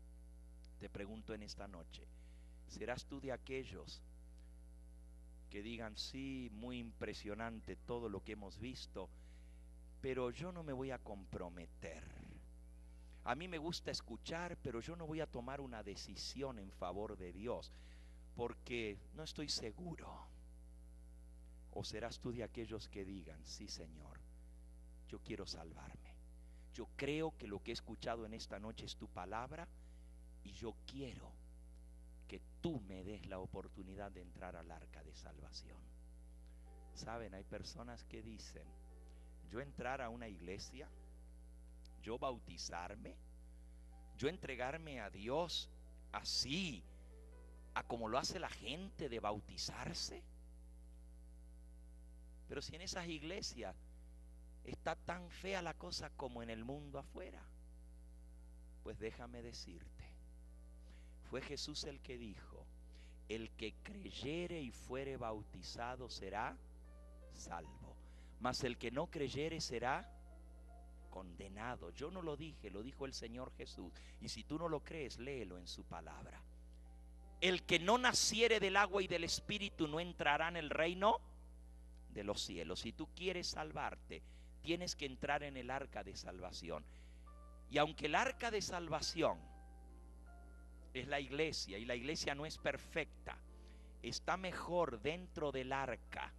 Te pregunto en esta noche, ¿serás tú de aquellos que digan, sí, muy impresionante todo lo que hemos visto, pero yo no me voy a comprometer. A mí me gusta escuchar, pero yo no voy a tomar una decisión en favor de Dios, porque no estoy seguro. ¿O serás tú de aquellos que digan, sí, Señor, yo quiero salvarme? Yo creo que lo que he escuchado en esta noche es tu palabra, y yo quiero que tú me des la oportunidad de entrar al arca de salvación. Saben, hay personas que dicen, yo entrar a una iglesia, yo bautizarme, yo entregarme a Dios así, a como lo hace la gente de bautizarse. Pero si en esas iglesias está tan fea la cosa como en el mundo afuera, pues déjame decirte, fue Jesús el que dijo, el que creyere y fuere bautizado será salvo, mas el que no creyere será condenado. Yo no lo dije, lo dijo el Señor Jesús. Y si tú no lo crees, léelo en su palabra. El que no naciere del agua y del Espíritu no entrará en el reino de los cielos. Si tú quieres salvarte, tienes que entrar en el arca de salvación. Y aunque el arca de salvación es la iglesia, y la iglesia no es perfecta, está mejor dentro del arca,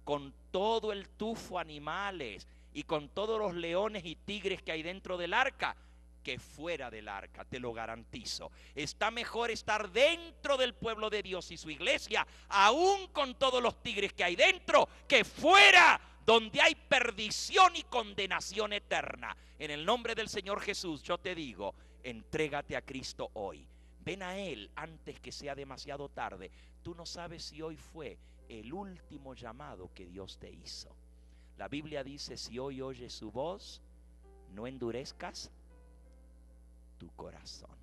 con todo el tufo animales y con todos los leones y tigres que hay dentro del arca, que fuera del arca, te lo garantizo. Está mejor estar dentro del pueblo de Dios y su iglesia, aún con todos los tigres que hay dentro, que fuera, donde hay perdición y condenación eterna. En el nombre del Señor Jesús, yo te digo, entrégate a Cristo hoy. Ven a Él antes que sea demasiado tarde. Tú no sabes si hoy fue el último llamado que Dios te hizo. La Biblia dice, si hoy oyes su voz, no endurezcas tu corazón.